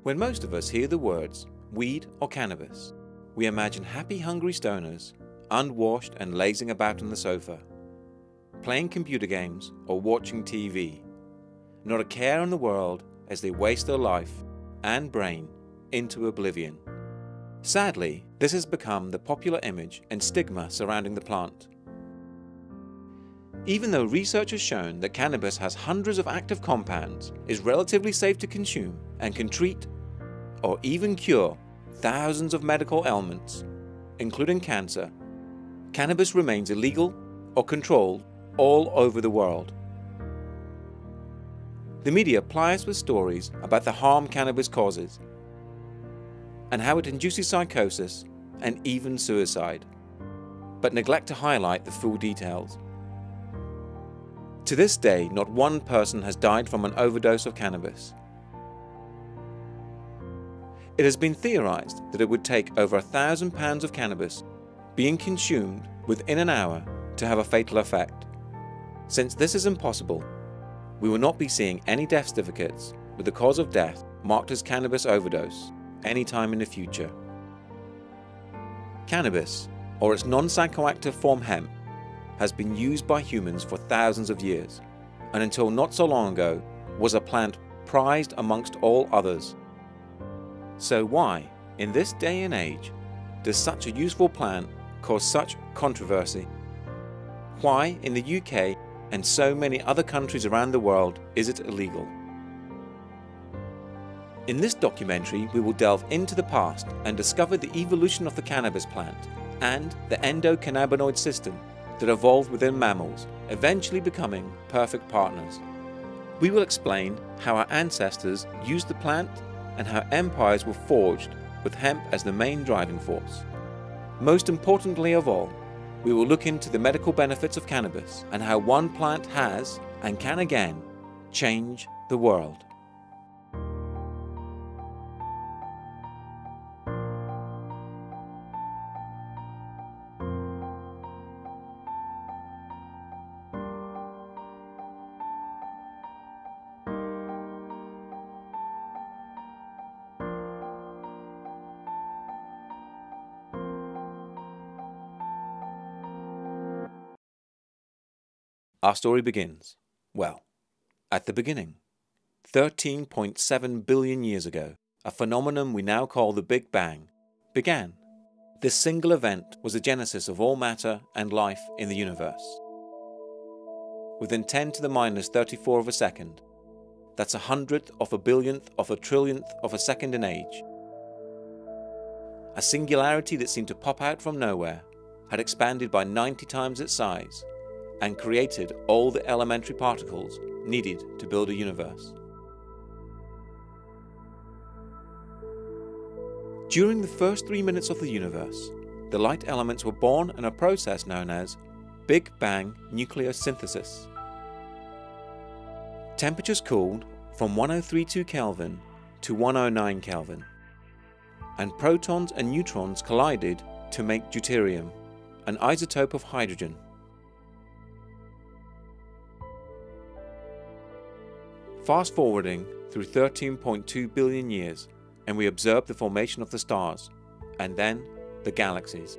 When most of us hear the words weed or cannabis, we imagine happy, hungry stoners, unwashed and lazing about on the sofa, playing computer games or watching TV, not a care in the world as they waste their life and brain into oblivion. Sadly, this has become the popular image and stigma surrounding the plant. Even though research has shown that cannabis has hundreds of active compounds, is relatively safe to consume, and can treat or even cure thousands of medical ailments, including cancer, cannabis remains illegal or controlled all over the world. The media ply us with stories about the harm cannabis causes and how it induces psychosis and even suicide, but neglect to highlight the full details. To this day, not one person has died from an overdose of cannabis. It has been theorized that it would take over 1,000 pounds of cannabis being consumed within an hour to have a fatal effect. Since this is impossible, we will not be seeing any death certificates with the cause of death marked as cannabis overdose anytime in the future. Cannabis, or its non-psychoactive form hemp, has been used by humans for thousands of years, and until not so long ago was a plant prized amongst all others. So why, in this day and age, does such a useful plant cause such controversy? Why, in the UK and so many other countries around the world, is it illegal? In this documentary, we will delve into the past and discover the evolution of the cannabis plant and the endocannabinoid system that evolved within mammals, eventually becoming perfect partners. We will explain how our ancestors used the plant and how empires were forged with hemp as the main driving force. Most importantly of all, we will look into the medical benefits of cannabis and how one plant has and can again change the world. Our story begins, well, at the beginning. 13.7 billion years ago, a phenomenon we now call the Big Bang began. This single event was the genesis of all matter and life in the universe. Within 10 to the minus 34 of a second, that's 100th of a billionth of a trillionth of a second in age, a singularity that seemed to pop out from nowhere had expanded by 90 times its size and created all the elementary particles needed to build a universe. During the first 3 minutes of the universe, the light elements were born in a process known as Big Bang nucleosynthesis. Temperatures cooled from 1032 Kelvin to 109 Kelvin, and protons and neutrons collided to make deuterium, an isotope of hydrogen. Fast forwarding through 13.2 billion years, and we observe the formation of the stars, and then the galaxies.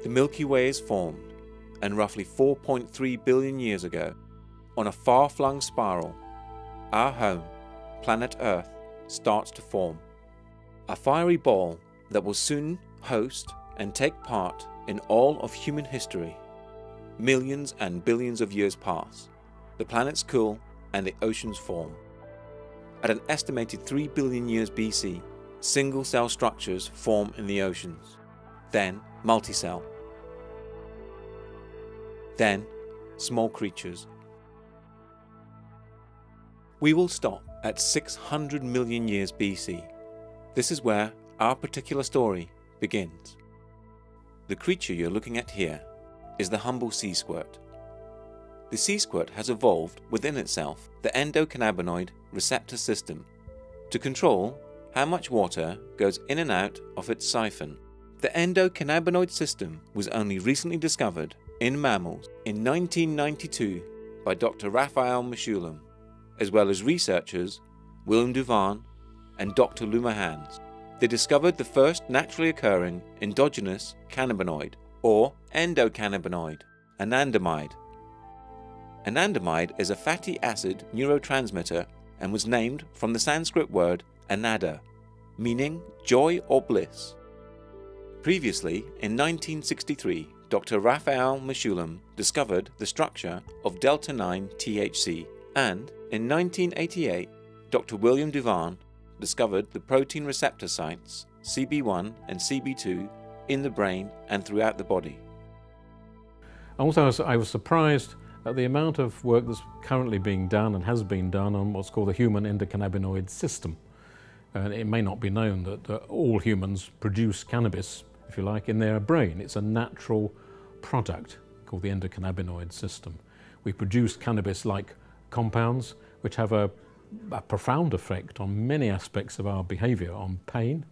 The Milky Way is formed, and roughly 4.3 billion years ago, on a far-flung spiral, our home, planet Earth, starts to form. A fiery ball that will soon host and take part in all of human history. Millions and billions of years pass. The planets cool and the oceans form. At an estimated 3 billion years BC, single-cell structures form in the oceans, then multicell, then small creatures. We will stop at 600 million years BC. This is where our particular story begins. The creature you're looking at here is the humble sea squirt. The sea squirt has evolved within itself the endocannabinoid receptor system to control how much water goes in and out of its siphon. The endocannabinoid system was only recently discovered in mammals in 1992 by Dr. Raphael Mechoulam, as well as researchers Willem Duvan, and Dr. Lumahans. They discovered the first naturally occurring endogenous cannabinoid, or endocannabinoid, anandamide. Anandamide is a fatty acid neurotransmitter and was named from the Sanskrit word anada, meaning joy or bliss. Previously, in 1963, Dr. Raphael Mechoulam discovered the structure of delta-9 THC, and in 1988, Dr. William Duvan discovered the protein receptor sites CB1 and CB2 in the brain and throughout the body. Also, I was surprised at the amount of work that's currently being done and has been done on what's called the human endocannabinoid system. And it may not be known that all humans produce cannabis, if you like, in their brain. It's a natural product called the endocannabinoid system. We produce cannabis-like compounds which have a profound effect on many aspects of our behavior, on pain,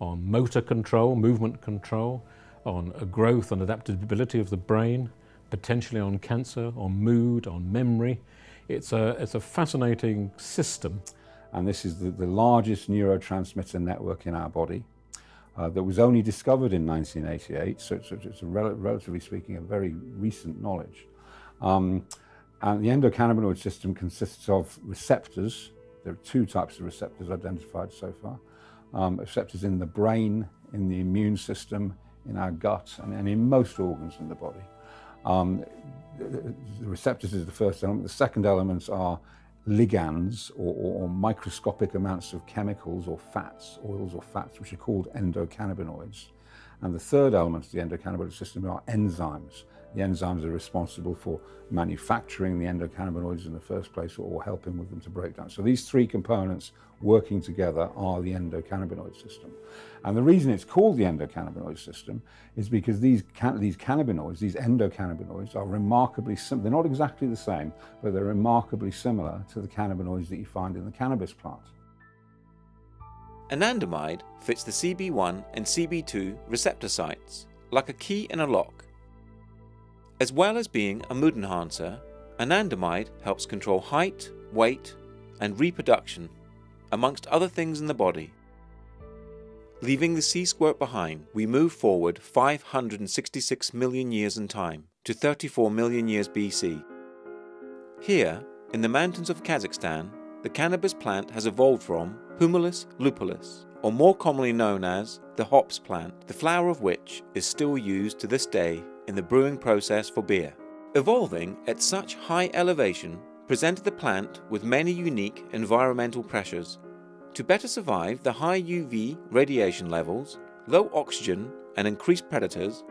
on motor control, movement control, on growth and adaptability of the brain, potentially on cancer, on mood, on memory. It's a fascinating system. And this is the largest neurotransmitter network in our body that was only discovered in 1988, so it's relatively speaking a very recent knowledge. And the endocannabinoid system consists of receptors. There are two types of receptors identified so far. Receptors in the brain, in the immune system, in our gut, and in most organs in the body. The receptors is the first element. The second elements are ligands, or microscopic amounts of chemicals or fats, oils or fats, which are called endocannabinoids. And the third element of the endocannabinoid system are enzymes. The enzymes are responsible for manufacturing the endocannabinoids in the first place, or helping with them to break down. So these three components working together are the endocannabinoid system. And the reason it's called the endocannabinoid system is because these cannabinoids, these endocannabinoids, are remarkably similar. They're not exactly the same, but they're remarkably similar to the cannabinoids that you find in the cannabis plant. Anandamide fits the CB1 and CB2 receptor sites like a key in a lock. As well as being a mood enhancer, anandamide helps control height, weight, and reproduction, amongst other things in the body. Leaving the sea squirt behind, we move forward 566 million years in time to 34 million years BC. Here, in the mountains of Kazakhstan, the cannabis plant has evolved from Humulus lupulus, or more commonly known as the hops plant, the flower of which is still used to this day in the brewing process for beer. Evolving at such high elevation presented the plant with many unique environmental pressures. To better survive the high UV radiation levels, low oxygen, and increased predators,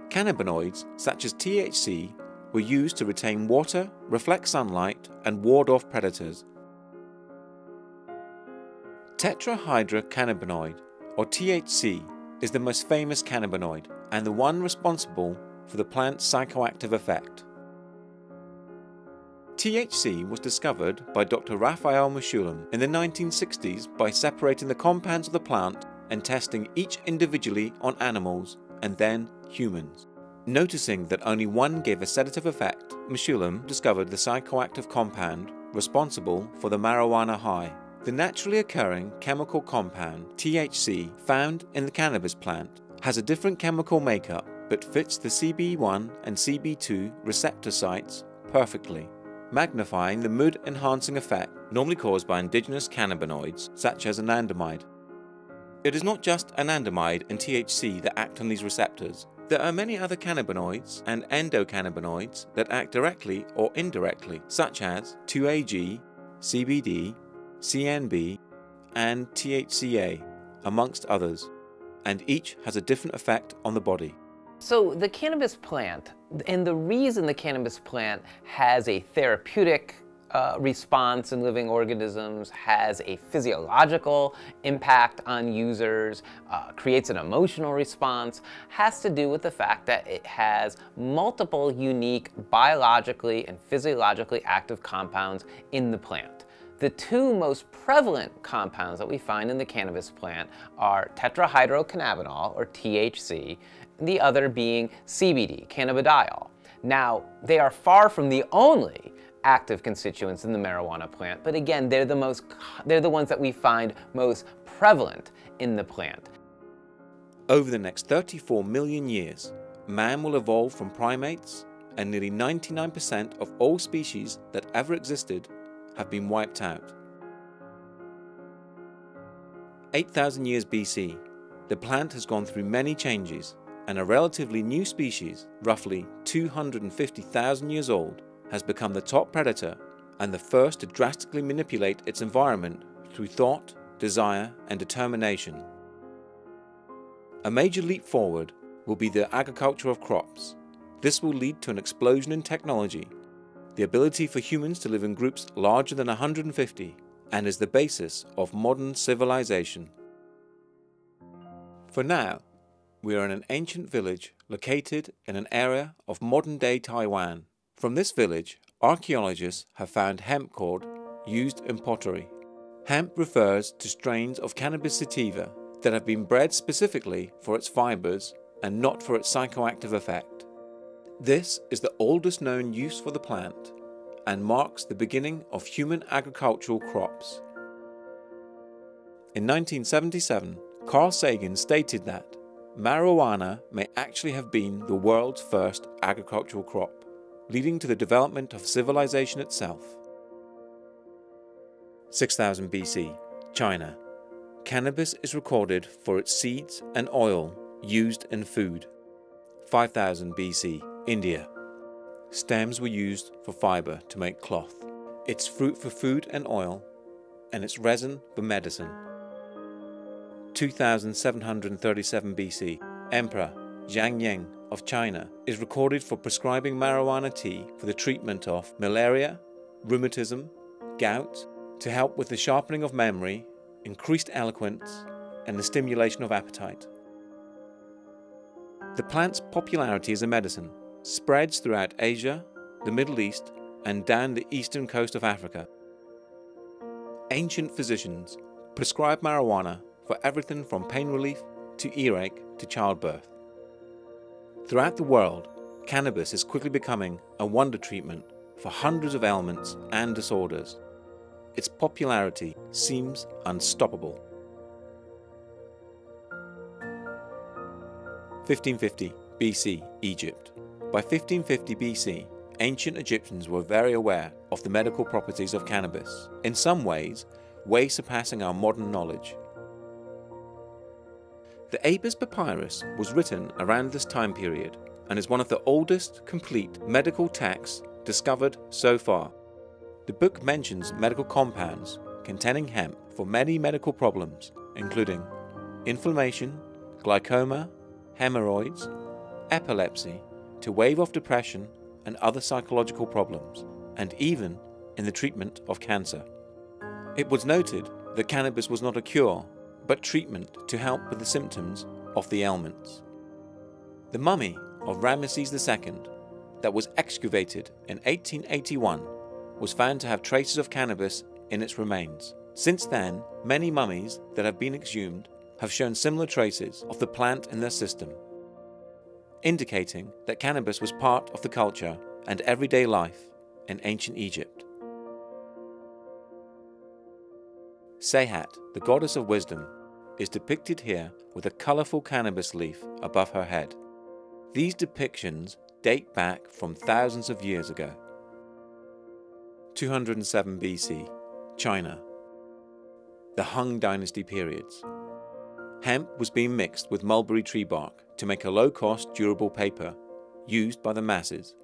cannabinoids such as THC were used to retain water, reflect sunlight, and ward off predators. Tetrahydrocannabinoid, or THC, is the most famous cannabinoid and the one responsible for the plant's psychoactive effect. THC was discovered by Dr. Raphael Mechoulam in the 1960s by separating the compounds of the plant and testing each individually on animals and then humans. Noticing that only one gave a sedative effect, Mechoulam discovered the psychoactive compound responsible for the marijuana high. The naturally occurring chemical compound, THC, found in the cannabis plant, has a different chemical makeup but fits the CB1 and CB2 receptor sites perfectly, magnifying the mood-enhancing effect normally caused by indigenous cannabinoids such as anandamide. It is not just anandamide and THC that act on these receptors. There are many other cannabinoids and endocannabinoids that act directly or indirectly, such as 2-AG, CBD, CNB, and THCA, amongst others, and each has a different effect on the body. So the cannabis plant, and the reason the cannabis plant has a therapeutic response in living organisms, has a physiological impact on users, creates an emotional response, has to do with the fact that it has multiple unique biologically and physiologically active compounds in the plant. The two most prevalent compounds that we find in the cannabis plant are tetrahydrocannabinol, or THC, and the other being CBD, cannabidiol. Now, they are far from the only active constituents in the marijuana plant, but again, they're the ones that we find most prevalent in the plant. Over the next 34 million years, man will evolve from primates, and nearly 99% of all species that ever existed have been wiped out. 8,000 years BC, the plant has gone through many changes, and a relatively new species, roughly 250,000 years old, has become the top predator and the first to drastically manipulate its environment through thought, desire, and determination. A major leap forward will be the agriculture of crops. This will lead to an explosion in technology, the ability for humans to live in groups larger than 150, and is the basis of modern civilization. For now, we are in an ancient village located in an area of modern-day Taiwan. From this village, archaeologists have found hemp cord used in pottery. Hemp refers to strains of Cannabis sativa that have been bred specifically for its fibers and not for its psychoactive effect. This is the oldest known use for the plant and marks the beginning of human agricultural crops. In 1977, Carl Sagan stated that marijuana may actually have been the world's first agricultural crop, leading to the development of civilization itself. 6000 BC, China. Cannabis is recorded for its seeds and oil used in food. 5000 BC, India. Stems were used for fiber to make cloth, its fruit for food and oil, and its resin for medicine. 2737 BC, Emperor Zhang Yang of China is recorded for prescribing marijuana tea for the treatment of malaria, rheumatism, gout, to help with the sharpening of memory, increased eloquence, and the stimulation of appetite. The plant's popularity as a medicine spreads throughout Asia, the Middle East, and down the eastern coast of Africa. Ancient physicians prescribed marijuana for everything from pain relief to earache to childbirth. Throughout the world, cannabis is quickly becoming a wonder treatment for hundreds of ailments and disorders. Its popularity seems unstoppable. 1550 BC, Egypt. By 1550 BC, ancient Egyptians were very aware of the medical properties of cannabis, in some ways, way surpassing our modern knowledge. The Apis papyrus was written around this time period and is one of the oldest complete medical texts discovered so far. The book mentions medical compounds containing hemp for many medical problems, including inflammation, glaucoma, hemorrhoids, epilepsy, to wave off depression and other psychological problems, and even in the treatment of cancer. It was noted that cannabis was not a cure, but treatment to help with the symptoms of the ailments. The mummy of Ramesses II that was excavated in 1881 was found to have traces of cannabis in its remains. Since then, many mummies that have been exhumed have shown similar traces of the plant in their system, indicating that cannabis was part of the culture and everyday life in ancient Egypt. Sehat, the goddess of wisdom, is depicted here with a colourful cannabis leaf above her head. These depictions date back from thousands of years ago. 207 BC, China. The Han Dynasty periods. Hemp was being mixed with mulberry tree bark to make a low-cost, durable paper used by the masses.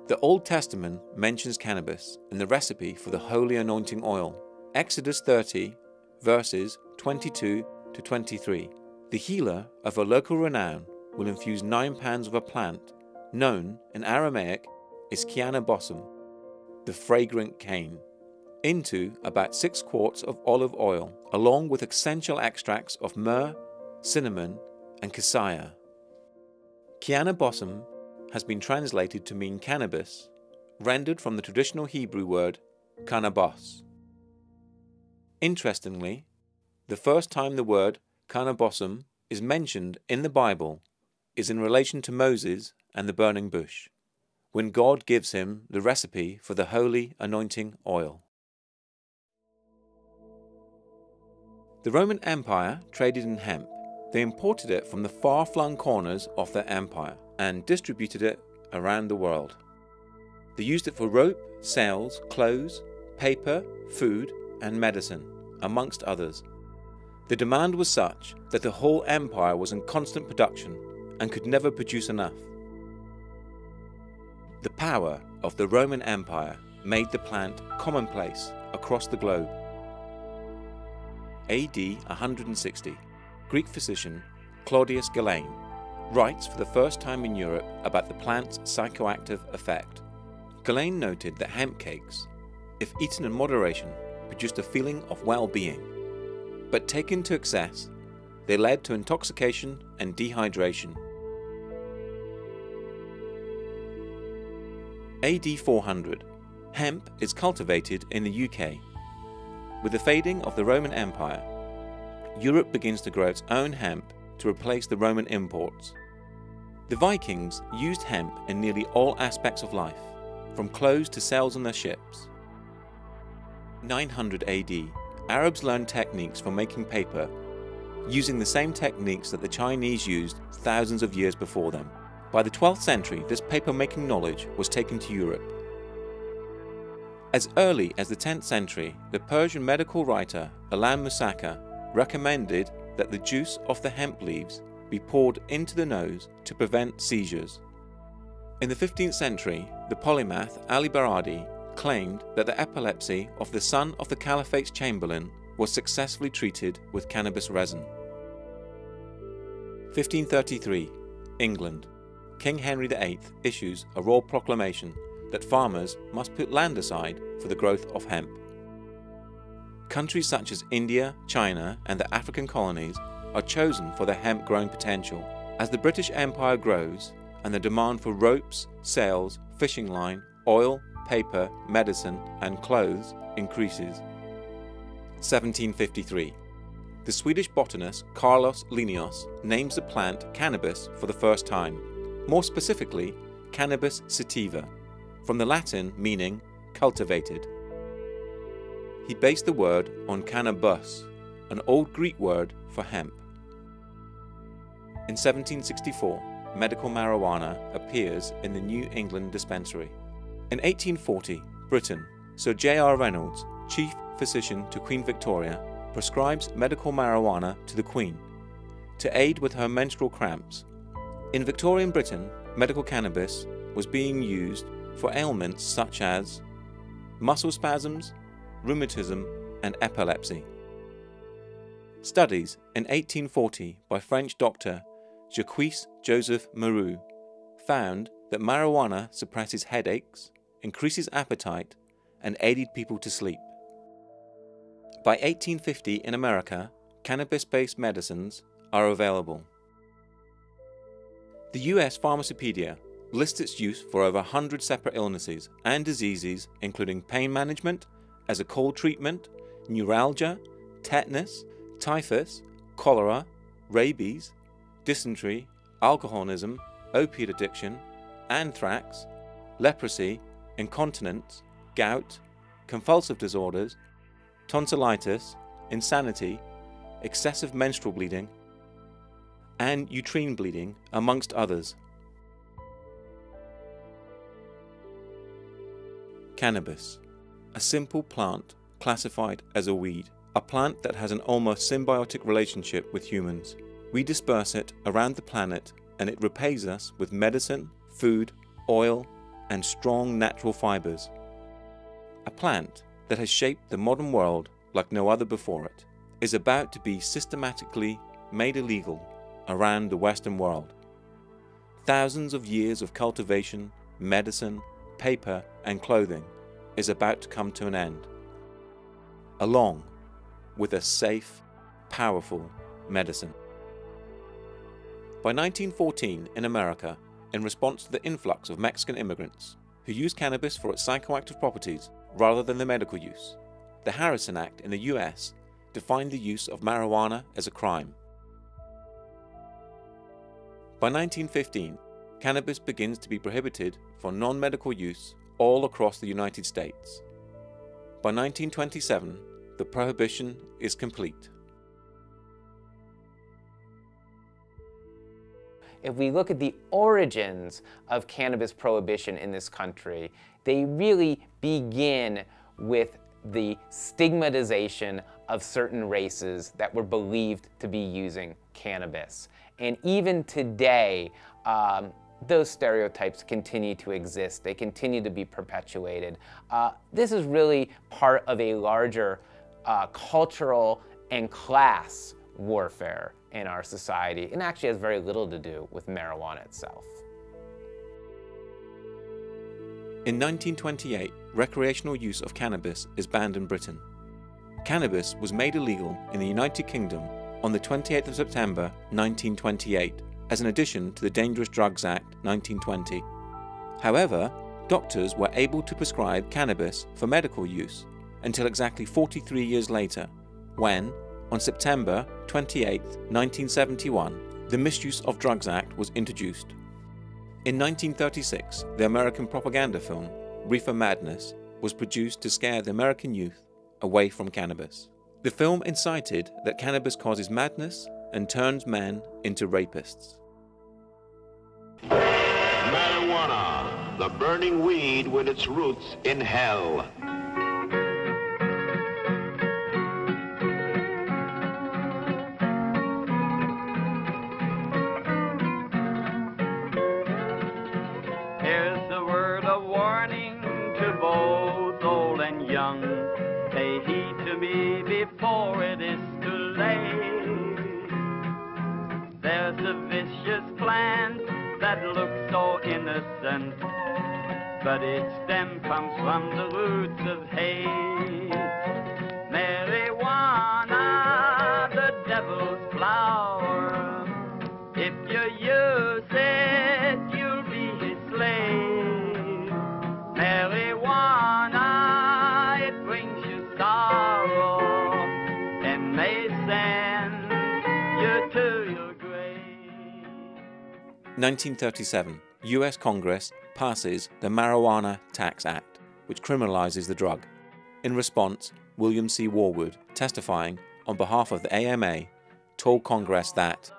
The Old Testament mentions cannabis in the recipe for the holy anointing oil. Exodus 30, verses 22 to 23. The healer of a local renown will infuse 9 pounds of a plant known in Aramaic as Kiana the fragrant cane, into about 6 quarts of olive oil, along with essential extracts of myrrh, cinnamon, and cassia. Kiana has been translated to mean cannabis, rendered from the traditional Hebrew word cannabis. Interestingly, the first time the word cannabosum is mentioned in the Bible is in relation to Moses and the burning bush, when God gives him the recipe for the holy anointing oil. The Roman Empire traded in hemp. They imported it from the far-flung corners of their empire and distributed it around the world. They used it for rope, sails, clothes, paper, food, and medicine, amongst others. The demand was such that the whole empire was in constant production and could never produce enough. The power of the Roman Empire made the plant commonplace across the globe. AD 160, Greek physician Claudius Galen writes for the first time in Europe about the plant's psychoactive effect. Galen noted that hemp cakes, if eaten in moderation, produced a feeling of well-being, but taken to excess, they led to intoxication and dehydration. AD 400, hemp is cultivated in the UK. With the fading of the Roman Empire, Europe begins to grow its own hemp to replace the Roman imports. The Vikings used hemp in nearly all aspects of life, from clothes to sails on their ships. 900 AD, Arabs learned techniques for making paper, using the same techniques that the Chinese used thousands of years before them. By the 12th century, this paper-making knowledge was taken to Europe. As early as the 10th century, the Persian medical writer Alam Musaka recommended that the juice of the hemp leaves be poured into the nose to prevent seizures. In the 15th century, the polymath Ali Baradi claimed that the epilepsy of the son of the Caliphate's chamberlain was successfully treated with cannabis resin. 1533, England. King Henry VIII issues a royal proclamation that farmers must put land aside for the growth of hemp. Countries such as India, China, and the African colonies are chosen for their hemp growing potential. As the British Empire grows and the demand for ropes, sails, fishing line, oil, paper, medicine, and clothes increases. 1753. The Swedish botanist Carlos Linnaeus names the plant cannabis for the first time, more specifically Cannabis sativa, from the Latin meaning cultivated. He based the word on cannabis, an old Greek word for hemp. In 1764, medical marijuana appears in the New England dispensary. In 1840, Britain, Sir J.R. Reynolds, chief physician to Queen Victoria, prescribes medical marijuana to the Queen to aid with her menstrual cramps. In Victorian Britain, medical cannabis was being used for ailments such as muscle spasms, rheumatism, and epilepsy. Studies in 1840 by French doctor Jacques Joseph Moreau found that marijuana suppresses headaches, increases appetite, and aided people to sleep. By 1850 in America, cannabis-based medicines are available. The US Pharmacopedia lists its use for over 100 separate illnesses and diseases, including pain management, as a cold treatment, neuralgia, tetanus, typhus, cholera, rabies, dysentery, alcoholism, opiate addiction, anthrax, leprosy, incontinence, gout, compulsive disorders, tonsillitis, insanity, excessive menstrual bleeding, and uterine bleeding, amongst others. Cannabis, a simple plant classified as a weed, a plant that has an almost symbiotic relationship with humans. We disperse it around the planet and it repays us with medicine, food, oil, and strong natural fibers. A plant that has shaped the modern world like no other before it is about to be systematically made illegal around the Western world. Thousands of years of cultivation, medicine, paper, and clothing is about to come to an end, along with a safe, powerful medicine. By 1914 in America, in response to the influx of Mexican immigrants who used cannabis for its psychoactive properties rather than the medical use, the Harrison Act in the US defined the use of marijuana as a crime. By 1915, cannabis begins to be prohibited for non-medical use all across the United States. By 1927, the prohibition is complete. If we look at the origins of cannabis prohibition in this country, they really begin with the stigmatization of certain races that were believed to be using cannabis. And even today, those stereotypes continue to exist. They continue to be perpetuated. This is really part of a larger cultural and class warfare in our society, and actually has very little to do with marijuana itself. In 1928, recreational use of cannabis is banned in Britain. Cannabis was made illegal in the United Kingdom on the 28th of September 1928 as an addition to the Dangerous Drugs Act 1920. However, doctors were able to prescribe cannabis for medical use until exactly 43 years later, when, on September 28, 1971, the Misuse of Drugs Act was introduced. In 1936, the American propaganda film Reefer Madness was produced to scare the American youth away from cannabis. The film incited that cannabis causes madness and turns men into rapists. Marijuana, the burning weed with its roots in hell. Here's the word of warning to both old and young. Pay heed to me before it is too late. There's a vicious plant that looks so innocent, but its stem comes from the roots of hate. Marijuana, the devil's flower. If you use it, you'll be his slave. Marijuana, it brings you sorrow and may send you to your grave. 1937, US Congress passes the Marijuana Tax Act, which criminalizes the drug. In response, William C. Warwood, testifying on behalf of the AMA, told Congress that,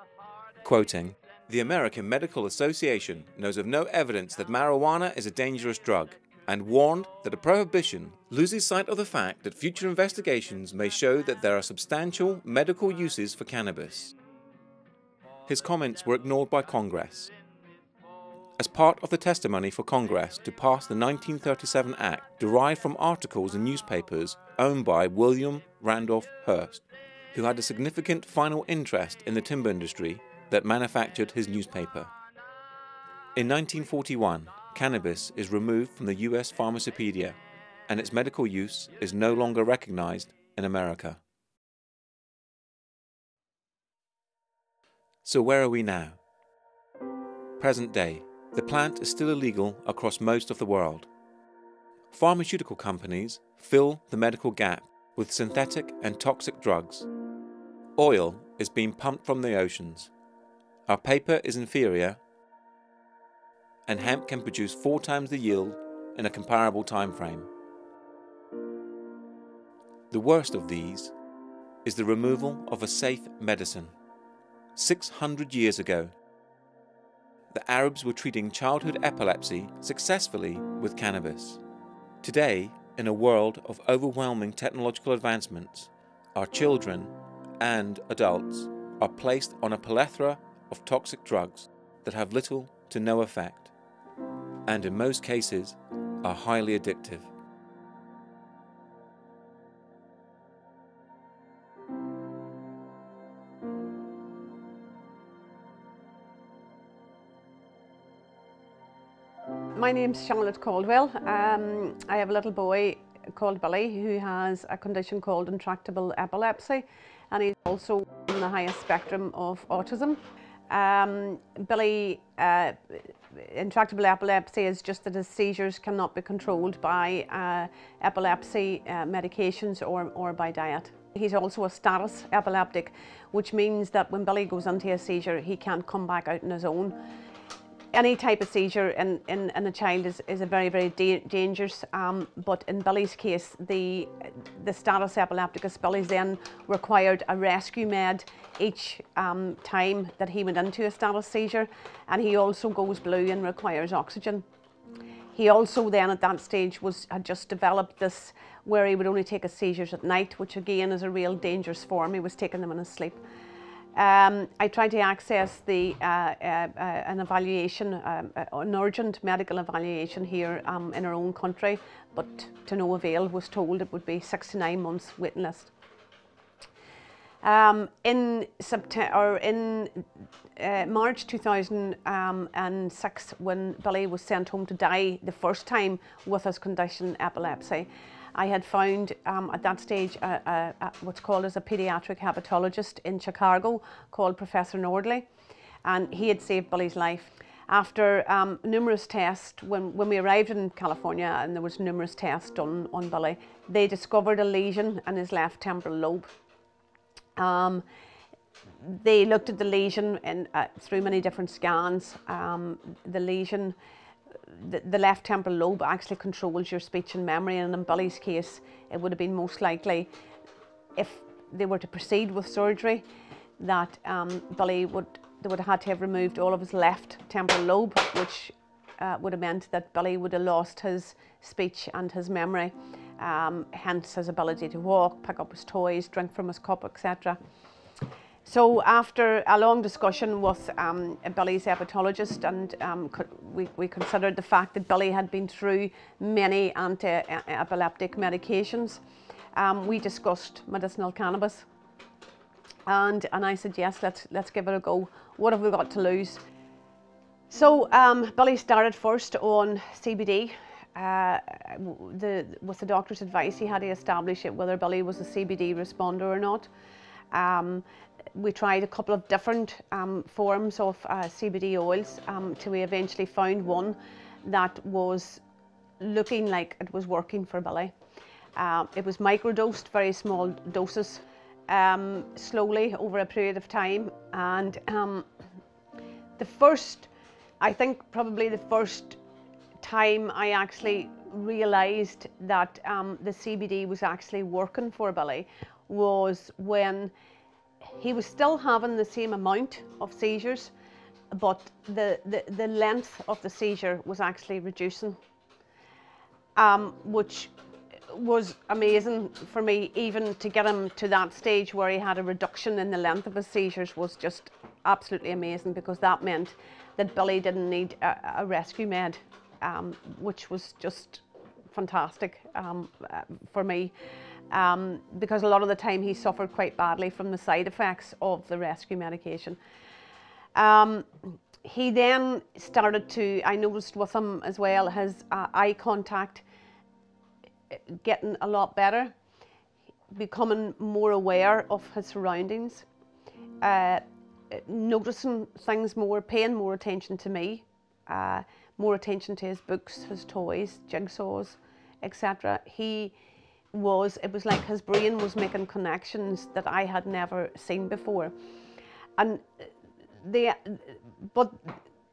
quoting, "The American Medical Association knows of no evidence that marijuana is a dangerous drug, and warned that a prohibition loses sight of the fact that future investigations may show that there are substantial medical uses for cannabis." His comments were ignored by Congress. As part of the testimony for Congress to pass the 1937 Act derived from articles in newspapers owned by William Randolph Hearst, who had a significant final interest in the timber industry that manufactured his newspaper. In 1941, cannabis is removed from the US Pharmacopedia, and its medical use is no longer recognized in America. So where are we now? Present day, the plant is still illegal across most of the world. Pharmaceutical companies fill the medical gap with synthetic and toxic drugs. Oil is being pumped from the oceans. Our paper is inferior, and hemp can produce 4 times the yield in a comparable time frame. The worst of these is the removal of a safe medicine. 600 years ago, the Arabs were treating childhood epilepsy successfully with cannabis. Today, in a world of overwhelming technological advancements, our children and adults are placed on a plethora of toxic drugs that have little to no effect, and in most cases are highly addictive. My name's Charlotte Caldwell. I have a little boy called Billy who has a condition called intractable epilepsy, and he's also in the highest spectrum of autism. Billy, intractable epilepsy is just that his seizures cannot be controlled by epilepsy medications or by diet. He's also a status epileptic, which means that when Billy goes into a seizure, he can't come back out on his own. Any type of seizure in a child is a very, very dangerous, but in Billy's case, the status epilepticus, Billy's then required a rescue med each time that he went into a status seizure, and he also goes blue and requires oxygen. He also then at that stage had just developed this where he would only take his seizures at night, which again is a real dangerous form. He was taking them in his sleep. I tried to access an evaluation, an urgent medical evaluation here in our own country, but to no avail. Was told it would be 6 to 9 months waiting list. In March 2006, when Billy was sent home to die the first time with his condition epilepsy, I had found at that stage what's called as a paediatric hepatologist in Chicago called Professor Nordley, and he had saved Billy's life. After numerous tests, when we arrived in California and there was numerous tests done on Billy, they discovered a lesion in his left temporal lobe. They looked at the lesion through many different scans. The lesion, the left temporal lobe actually controls your speech and memory, and in Billy's case it would have been most likely, if they were to proceed with surgery, that they would have had to have removed all of his left temporal lobe, which would have meant that Billy would have lost his speech and his memory, hence his ability to walk, pick up his toys, drink from his cup, etc. So after a long discussion with Billy's hepatologist, and we considered the fact that Billy had been through many anti-epileptic medications, we discussed medicinal cannabis, and I said, yes, let's give it a go. What have we got to lose? So Billy started first on CBD. With the doctor's advice, he had to establish whether Billy was a CBD responder or not. We tried a couple of different forms of CBD oils till we eventually found one that was looking like it was working for Billy. It was microdosed, very small doses, slowly over a period of time, and I think probably the first time I actually realised that the CBD was actually working for Billy was when he was still having the same amount of seizures, but the length of the seizure was actually reducing, which was amazing for me. Even to get him to that stage where he had a reduction in the length of his seizures was just absolutely amazing, because that meant that Billy didn't need a rescue med, which was just fantastic for me. Because a lot of the time he suffered quite badly from the side effects of the rescue medication. He then started to, I noticed with him as well, his eye contact getting a lot better, becoming more aware of his surroundings, noticing things more, paying more attention to me, more attention to his books, his toys, jigsaws, etc. It was like his brain was making connections that I had never seen before. And but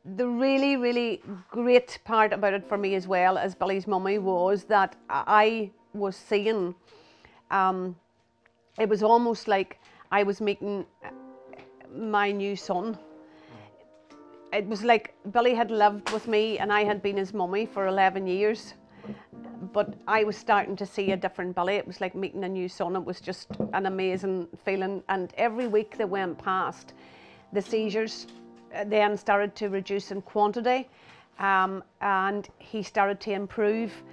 the really, really great part about it for me as well as Billy's mummy was that I was seeing, it was almost like I was meeting my new son. It was like Billy had lived with me and I had been his mummy for 11 years. But I was starting to see a different Billy. It was like meeting a new son. It was just an amazing feeling. And every week that went past, the seizures then started to reduce in quantity, and he started to improve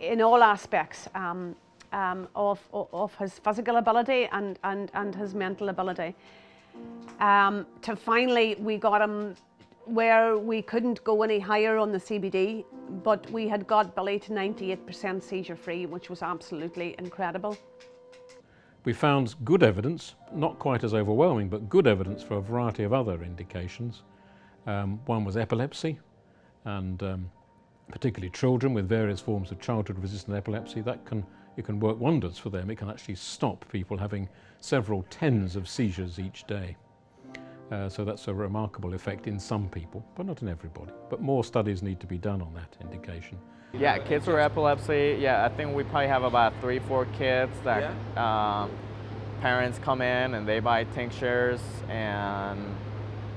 in all aspects of his physical ability and his mental ability. To finally, we got him where we couldn't go any higher on the CBD, but we had got Billy to 98% seizure free, which was absolutely incredible. We found good evidence, not quite as overwhelming, but good evidence for a variety of other indications. One was epilepsy, and particularly children with various forms of childhood-resistant epilepsy. It can work wonders for them. It can actually stop people having several tens of seizures each day. So that's a remarkable effect in some people, but not in everybody. But more studies need to be done on that indication. Yeah, kids with epilepsy, yeah, I think we probably have about 3-4 kids that parents come in and they buy tinctures, and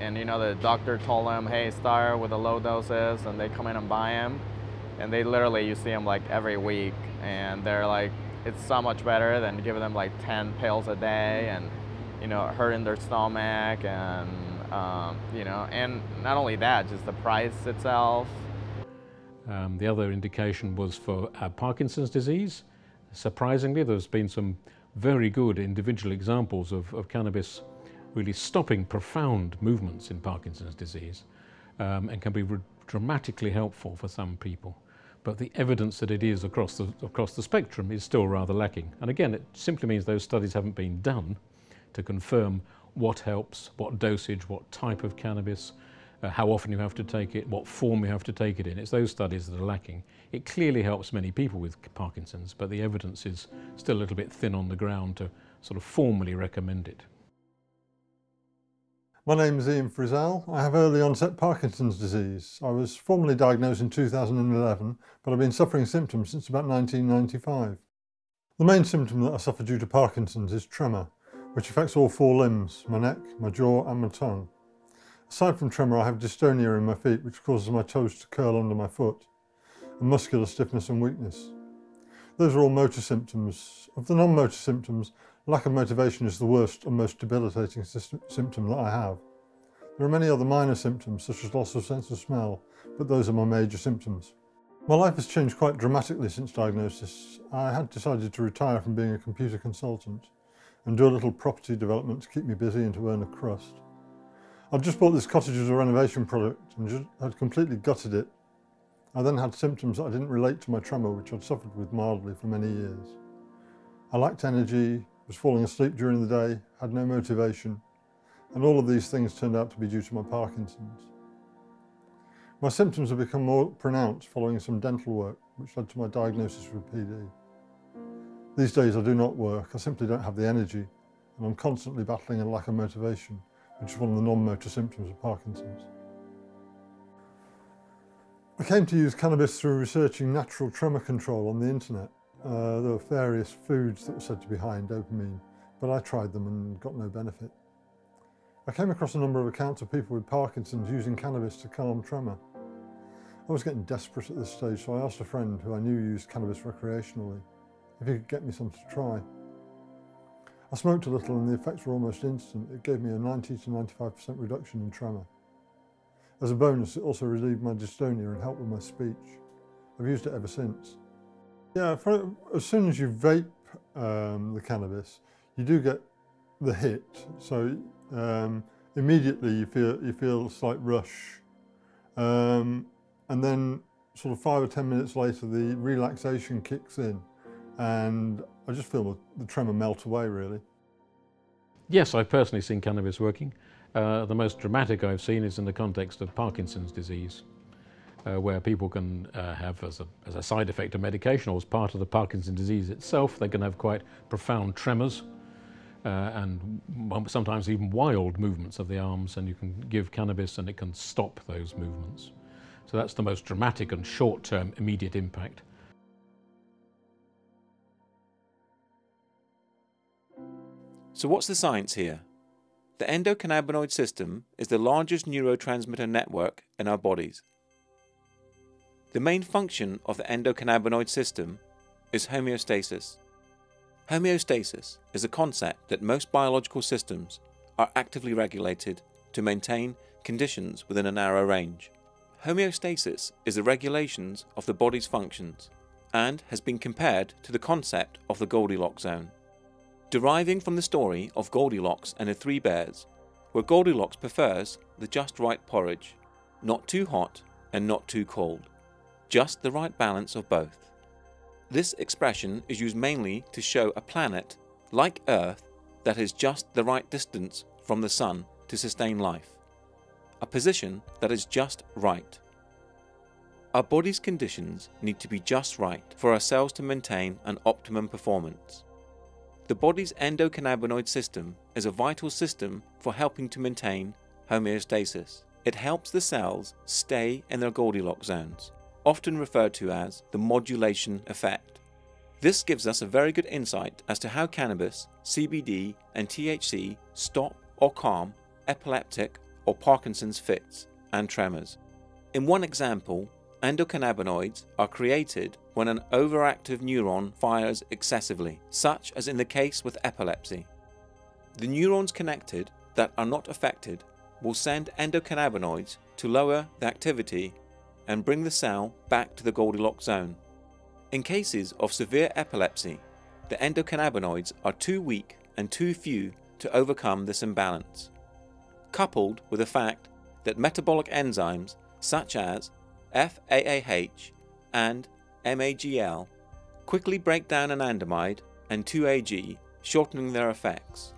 you know, the doctor told them, hey, start with the low doses, and they come in and buy them, and they literally, you see them like every week, and they're like, it's so much better than giving them like 10 pills a day, and you know, hurting their stomach, and you know, and not only that, just the price itself. The other indication was for Parkinson's disease. Surprisingly, there's been some very good individual examples of cannabis really stopping profound movements in Parkinson's disease, and can be dramatically helpful for some people. But the evidence that it is across the spectrum is still rather lacking. And again, it simply means those studies haven't been done to confirm what helps, what dosage, what type of cannabis, how often you have to take it, what form you have to take it in. It's those studies that are lacking. It clearly helps many people with Parkinson's, but the evidence is still a little bit thin on the ground to sort of formally recommend it. My name is Ian Frizzell. I have early onset Parkinson's disease. I was formally diagnosed in 2011, but I've been suffering symptoms since about 1995. The main symptom that I suffer due to Parkinson's is tremor, which affects all 4 limbs, my neck, my jaw and my tongue. Aside from tremor, I have dystonia in my feet, which causes my toes to curl under my foot, and muscular stiffness and weakness. Those are all motor symptoms. Of the non-motor symptoms, lack of motivation is the worst and most debilitating symptom that I have. There are many other minor symptoms, such as loss of sense of smell, but those are my major symptoms. My life has changed quite dramatically since diagnosis. I had decided to retire from being a computer consultant and do a little property development to keep me busy and to earn a crust. I'd just bought this cottage as a renovation product and had completely gutted it. I then had symptoms that I didn't relate to my tremor, which I'd suffered with mildly for many years. I lacked energy, was falling asleep during the day, had no motivation, and all of these things turned out to be due to my Parkinson's. My symptoms have become more pronounced following some dental work, which led to my diagnosis with PD. These days I do not work, I simply don't have the energy, and I'm constantly battling a lack of motivation, which is one of the non-motor symptoms of Parkinson's. I came to use cannabis through researching natural tremor control on the internet. There were various foods that were said to be high in dopamine, but I tried them and got no benefit. I came across a number of accounts of people with Parkinson's using cannabis to calm tremor. I was getting desperate at this stage, so I asked a friend who I knew used cannabis recreationally if he could get me some to try. I smoked a little and the effects were almost instant. It gave me a 90 to 95% reduction in tremor. As a bonus, it also relieved my dystonia and helped with my speech. I've used it ever since. Yeah, as soon as you vape the cannabis, you do get the hit. So immediately you feel a slight rush. And then sort of 5 or 10 minutes later, the relaxation kicks in. And I just feel the tremor melt away, really. Yes, I've personally seen cannabis working. The most dramatic I've seen is in the context of Parkinson's disease, where people can have, as a side effect of medication or as part of the Parkinson's disease itself, they can have quite profound tremors and sometimes even wild movements of the arms, and you can give cannabis and it can stop those movements. So that's the most dramatic and short-term immediate impact. So what's the science here? The endocannabinoid system is the largest neurotransmitter network in our bodies. The main function of the endocannabinoid system is homeostasis. Homeostasis is a concept that most biological systems are actively regulated to maintain conditions within a narrow range. Homeostasis is the regulations of the body's functions and has been compared to the concept of the Goldilocks zone, deriving from the story of Goldilocks and the Three Bears, where Goldilocks prefers the just right porridge, not too hot and not too cold, just the right balance of both. This expression is used mainly to show a planet, like Earth, that is just the right distance from the Sun to sustain life, a position that is just right. Our body's conditions need to be just right for our cells to maintain an optimum performance. The body's endocannabinoid system is a vital system for helping to maintain homeostasis. It helps the cells stay in their Goldilocks zones, often referred to as the modulation effect. This gives us a very good insight as to how cannabis, CBD, and THC stop or calm epileptic or Parkinson's fits and tremors. In one example, endocannabinoids are created when an overactive neuron fires excessively, such as in the case with epilepsy. The neurons connected that are not affected will send endocannabinoids to lower the activity and bring the cell back to the Goldilocks zone. In cases of severe epilepsy, the endocannabinoids are too weak and too few to overcome this imbalance, coupled with the fact that metabolic enzymes such as FAAH and MAGL quickly break down anandamide and 2-AG, shortening their effects.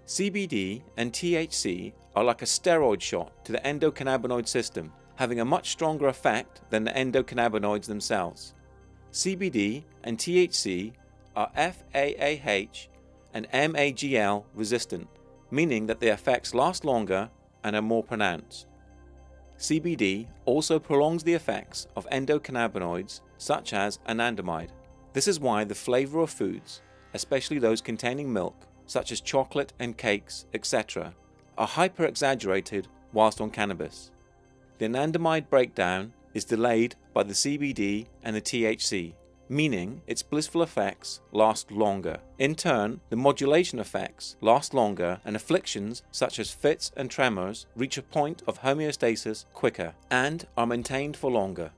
CBD and THC are like a steroid shot to the endocannabinoid system, having a much stronger effect than the endocannabinoids themselves. CBD and THC are FAAH and MAGL resistant, meaning that the effects last longer and are more pronounced. CBD also prolongs the effects of endocannabinoids such as anandamide. This is why the flavor of foods, especially those containing milk, such as chocolate and cakes, etc., are hyper-exaggerated whilst on cannabis. The anandamide breakdown is delayed by the CBD and the THC, meaning its blissful effects last longer. In turn, the modulation effects last longer and afflictions such as fits and tremors reach a point of homeostasis quicker and are maintained for longer.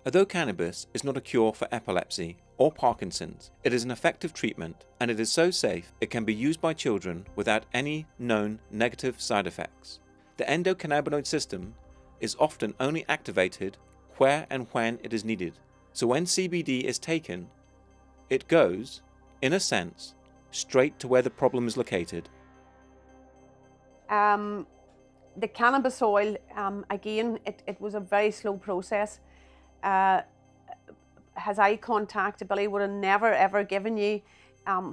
Although cannabis is not a cure for epilepsy or Parkinson's, it is an effective treatment, and it is so safe it can be used by children without any known negative side effects. The endocannabinoid system is often only activated where and when it is needed. So when CBD is taken, it goes, in a sense, straight to where the problem is located. The cannabis oil, again, it was a very slow process. Has eye contact, Billy would have never ever given you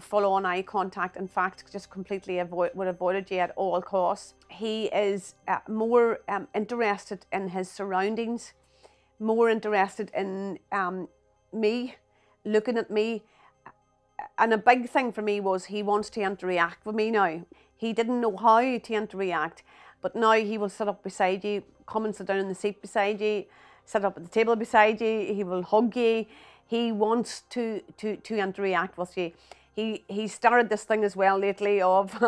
full-on eye contact. In fact, just completely would have avoided you at all costs. He is more interested in his surroundings, more interested in me, looking at me. And a big thing for me was he wants to interact with me now. He didn't know how to interact, but now he will sit up beside you, come and sit down in the seat beside you, sit up at the table beside you, he will hug you. He wants to interact with you. He started this thing as well lately of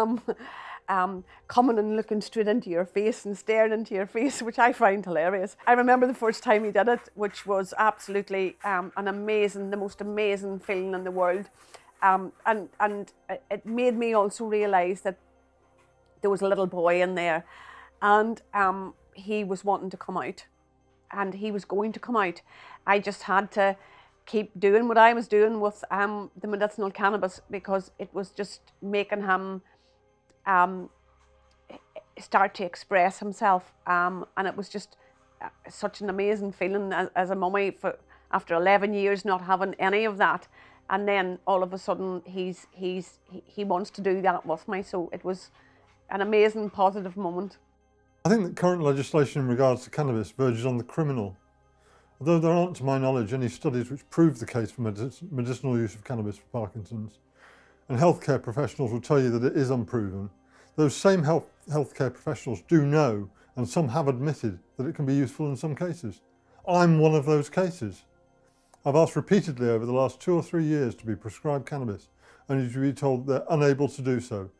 coming and looking straight into your face and staring into your face, which I find hilarious. I remember the first time he did it, which was absolutely an amazing, the most amazing feeling in the world. And it made me also realise that there was a little boy in there, and he was wanting to come out, and he was going to come out. I just had to keep doing what I was doing with the medicinal cannabis, because it was just making him start to express himself, and it was just such an amazing feeling as a mummy after 11 years not having any of that, and then all of a sudden he wants to do that with me. So it was an amazing positive moment. I think that current legislation in regards to cannabis verges on the criminal. Although there aren't, to my knowledge, any studies which prove the case for medicinal use of cannabis for Parkinson's, and healthcare professionals will tell you that it is unproven, those same healthcare professionals do know, and some have admitted, that it can be useful in some cases. I'm one of those cases. I've asked repeatedly over the last 2 or 3 years to be prescribed cannabis, only to be told they're unable to do so.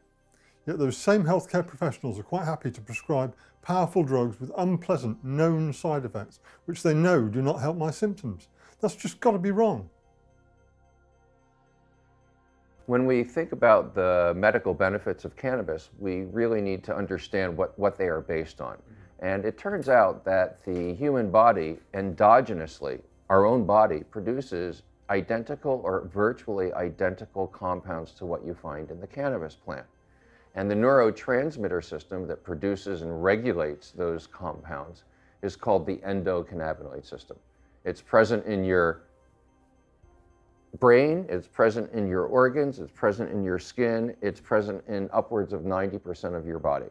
Yet those same healthcare professionals are quite happy to prescribe powerful drugs with unpleasant known side effects, which they know do not help my symptoms. That's just got to be wrong. When we think about the medical benefits of cannabis, we really need to understand what they are based on. And it turns out that the human body endogenously, our own body, produces identical or virtually identical compounds to what you find in the cannabis plant. And the neurotransmitter system that produces and regulates those compounds is called the endocannabinoid system. It's present in your brain, it's present in your organs, it's present in your skin, it's present in upwards of 90% of your body.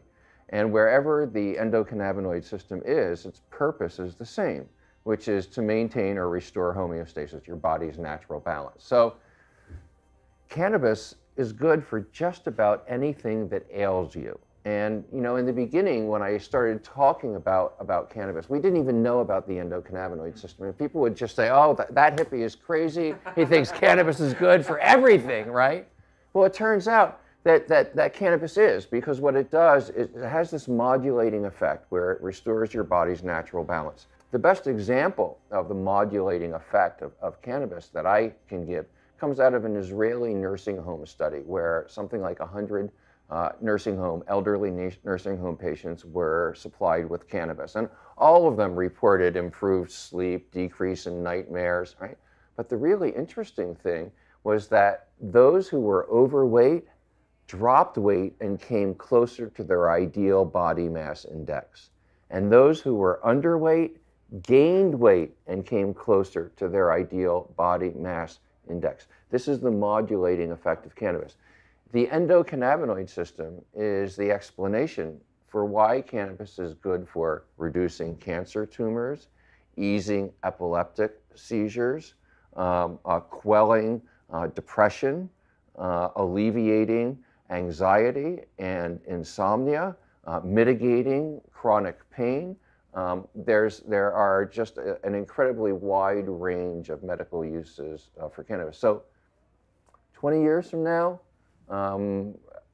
And wherever the endocannabinoid system is, its purpose is the same, which is to maintain or restore homeostasis, your body's natural balance. So cannabis is good for just about anything that ails you. And you know, in the beginning, when I started talking about cannabis, we didn't even know about the endocannabinoid system. And people would just say, oh, that hippie is crazy. He thinks cannabis is good for everything, right? Well, it turns out that cannabis is, because what it does is it has this modulating effect where it restores your body's natural balance. The best example of the modulating effect of cannabis that I can give comes out of an Israeli nursing home study where something like 100 elderly nursing home patients were supplied with cannabis. And all of them reported improved sleep, decrease in nightmares, right? But the really interesting thing was that those who were overweight dropped weight and came closer to their ideal body mass index. And those who were underweight gained weight and came closer to their ideal body mass index. This is the modulating effect of cannabis. The endocannabinoid system is the explanation for why cannabis is good for reducing cancer tumors, easing epileptic seizures, quelling depression, alleviating anxiety and insomnia, mitigating chronic pain. There are just an incredibly wide range of medical uses for cannabis. So 20 years from now,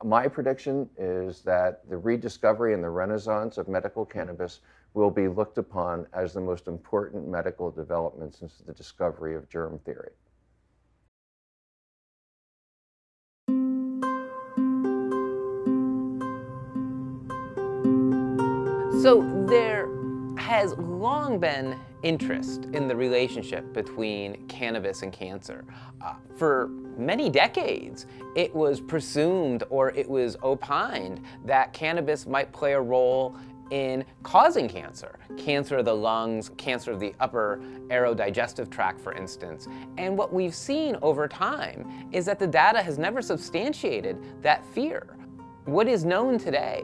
my prediction is that the rediscovery and the renaissance of medical cannabis will be looked upon as the most important medical development since the discovery of germ theory. So there has long been interest in the relationship between cannabis and cancer. For many decades, it was presumed or it was opined that cannabis might play a role in causing cancer. Cancer of the lungs, cancer of the upper aerodigestive tract, for instance. And what we've seen over time is that the data has never substantiated that fear. What is known today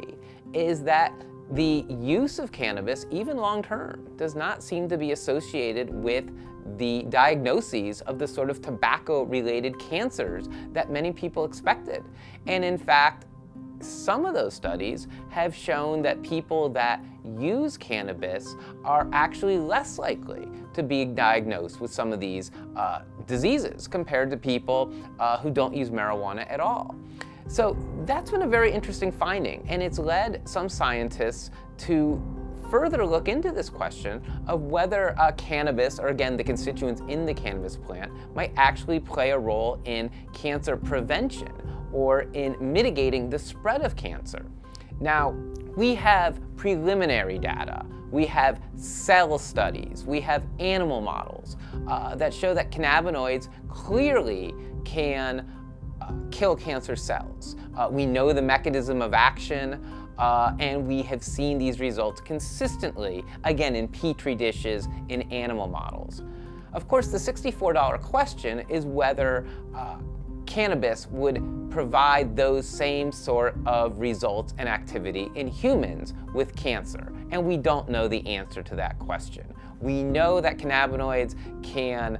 is that the use of cannabis, even long-term, does not seem to be associated with the diagnoses of the sort of tobacco-related cancers that many people expected. And in fact, some of those studies have shown that people that use cannabis are actually less likely to be diagnosed with some of these diseases compared to people who don't use marijuana at all. So that's been a very interesting finding, and it's led some scientists to further look into this question of whether cannabis, or again the constituents in the cannabis plant, might actually play a role in cancer prevention or in mitigating the spread of cancer. Now, we have preliminary data, we have cell studies, we have animal models that show that cannabinoids clearly can kill cancer cells. We know the mechanism of action, and we have seen these results consistently, again, in petri dishes, in animal models. Of course, the $64 question is whether cannabis would provide those same sort of results and activity in humans with cancer, and we don't know the answer to that question. We know that cannabinoids can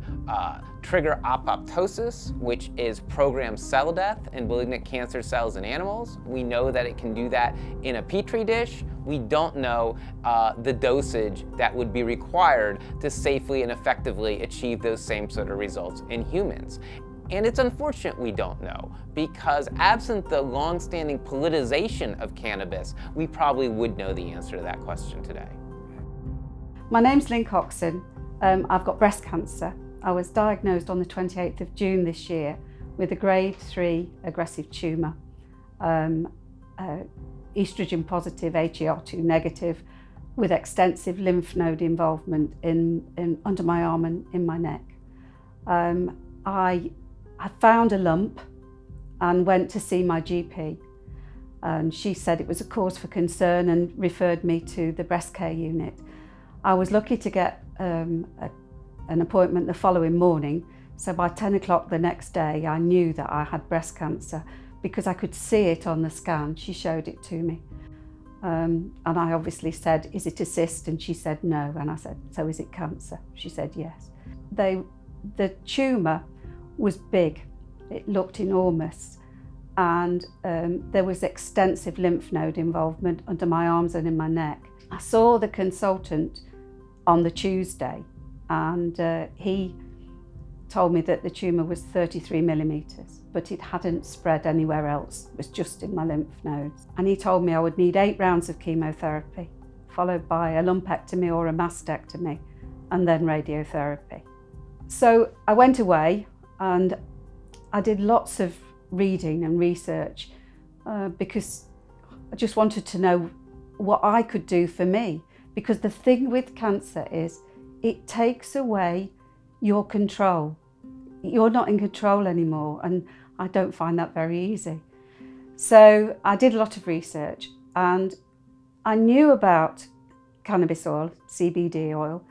trigger apoptosis, which is programmed cell death in malignant cancer cells in animals. We know that it can do that in a petri dish. We don't know the dosage that would be required to safely and effectively achieve those same sort of results in humans. And it's unfortunate we don't know, because absent the long-standing politicization of cannabis, we probably would know the answer to that question today. My name's Lynn Coxon. I've got breast cancer. I was diagnosed on the 28th of June this year with a grade 3 aggressive tumour, estrogen positive, HER2 negative, with extensive lymph node involvement under my arm and in my neck. I found a lump and went to see my GP, and she said it was a cause for concern and referred me to the breast care unit. I was lucky to get an appointment the following morning, so by 10 o'clock the next day I knew that I had breast cancer because I could see it on the scan. She showed it to me. And I obviously said, is it a cyst? And she said no. And I said, so is it cancer? She said yes. The tumour was big. It looked enormous. And there was extensive lymph node involvement under my arms and in my neck. I saw the consultant on the Tuesday, and he told me that the tumour was 33 millimetres, but it hadn't spread anywhere else. It was just in my lymph nodes. And he told me I would need 8 rounds of chemotherapy, followed by a lumpectomy or a mastectomy, and then radiotherapy. So I went away and I did lots of reading and research because I just wanted to know what I could do for me. Because the thing with cancer is it takes away your control. You're not in control anymore, and I don't find that very easy. So I did a lot of research, and I knew about cannabis oil, CBD oil,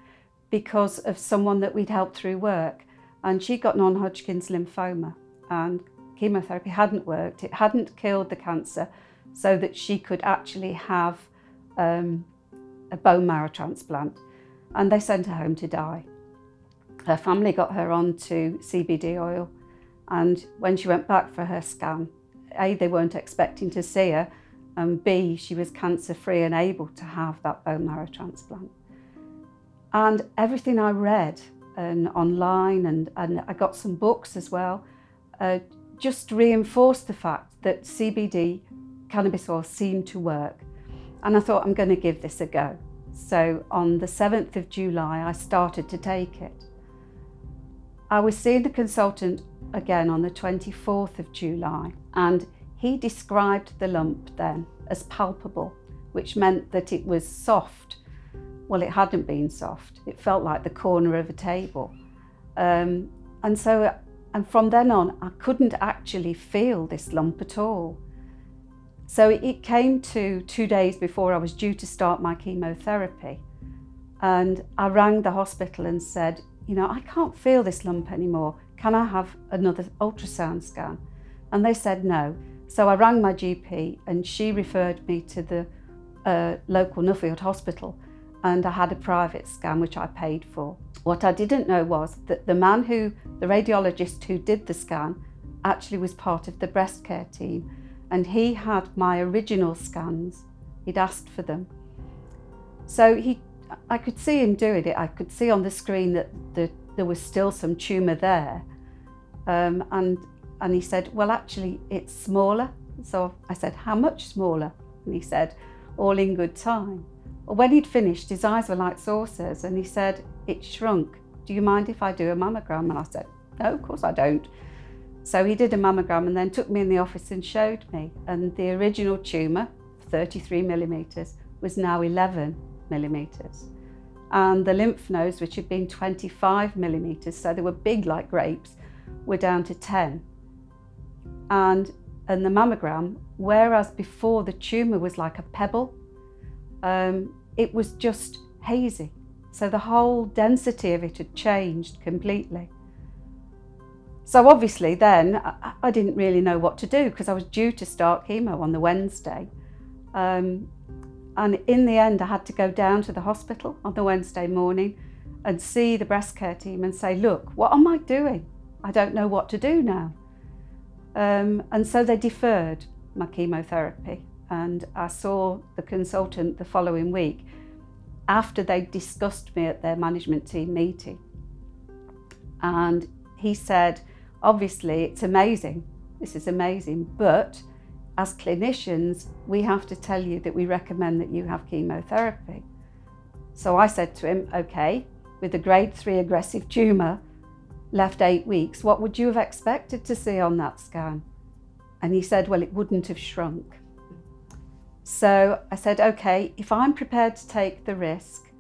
because of someone that we'd helped through work, and she got non-Hodgkin's lymphoma, and chemotherapy hadn't worked. It hadn't killed the cancer so that she could actually have a bone marrow transplant, and they sent her home to die. Her family got her onto CBD oil, and when she went back for her scan, A, they weren't expecting to see her, and B, she was cancer-free and able to have that bone marrow transplant. And everything I read and online, and I got some books as well, just reinforced the fact that CBD cannabis oil seemed to work. And I thought, I'm going to give this a go. So on the 7th of July, I started to take it. I was seeing the consultant again on the 24th of July, and he described the lump then as palpable, which meant that it was soft. Well, it hadn't been soft. It felt like the corner of a table. And from then on, I couldn't actually feel this lump at all. So it came to 2 days before I was due to start my chemotherapy. And I rang the hospital and said, you know, I can't feel this lump anymore. Can I have another ultrasound scan? And they said no. So I rang my GP, and she referred me to the local Nuffield hospital, and I had a private scan, which I paid for. What I didn't know was that the radiologist who did the scan actually was part of the breast care team, and he had my original scans. He'd asked for them. So I could see him doing it. I could see on the screen that there was still some tumour there. And he said, well, actually, it's smaller. So I said, how much smaller? And he said, all in good time. Well, when he'd finished, his eyes were like saucers, and he said, it shrunk. Do you mind if I do a mammogram? And I said, no, of course I don't. So he did a mammogram and then took me in the office and showed me. And the original tumour, 33 millimetres, was now 11 millimetres. And the lymph nodes, which had been 25 millimetres, so they were big like grapes, were down to 10. And the mammogram, whereas before the tumour was like a pebble, it was just hazy. So the whole density of it had changed completely. So obviously then I didn't really know what to do, because I was due to start chemo on the Wednesday. And in the end, I had to go down to the hospital on the Wednesday morning and see the breast care team and say, look, what am I doing? I don't know what to do now. And so they deferred my chemotherapy, and I saw the consultant the following week after they discussed me at their management team meeting. And he said, obviously, it's amazing. This is amazing, but as clinicians, we have to tell you that we recommend that you have chemotherapy. So I said to him, okay, with a grade 3 aggressive tumour, left 8 weeks, what would you have expected to see on that scan? And he said, well, it wouldn't have shrunk. So I said, okay, if I'm prepared to take the risk,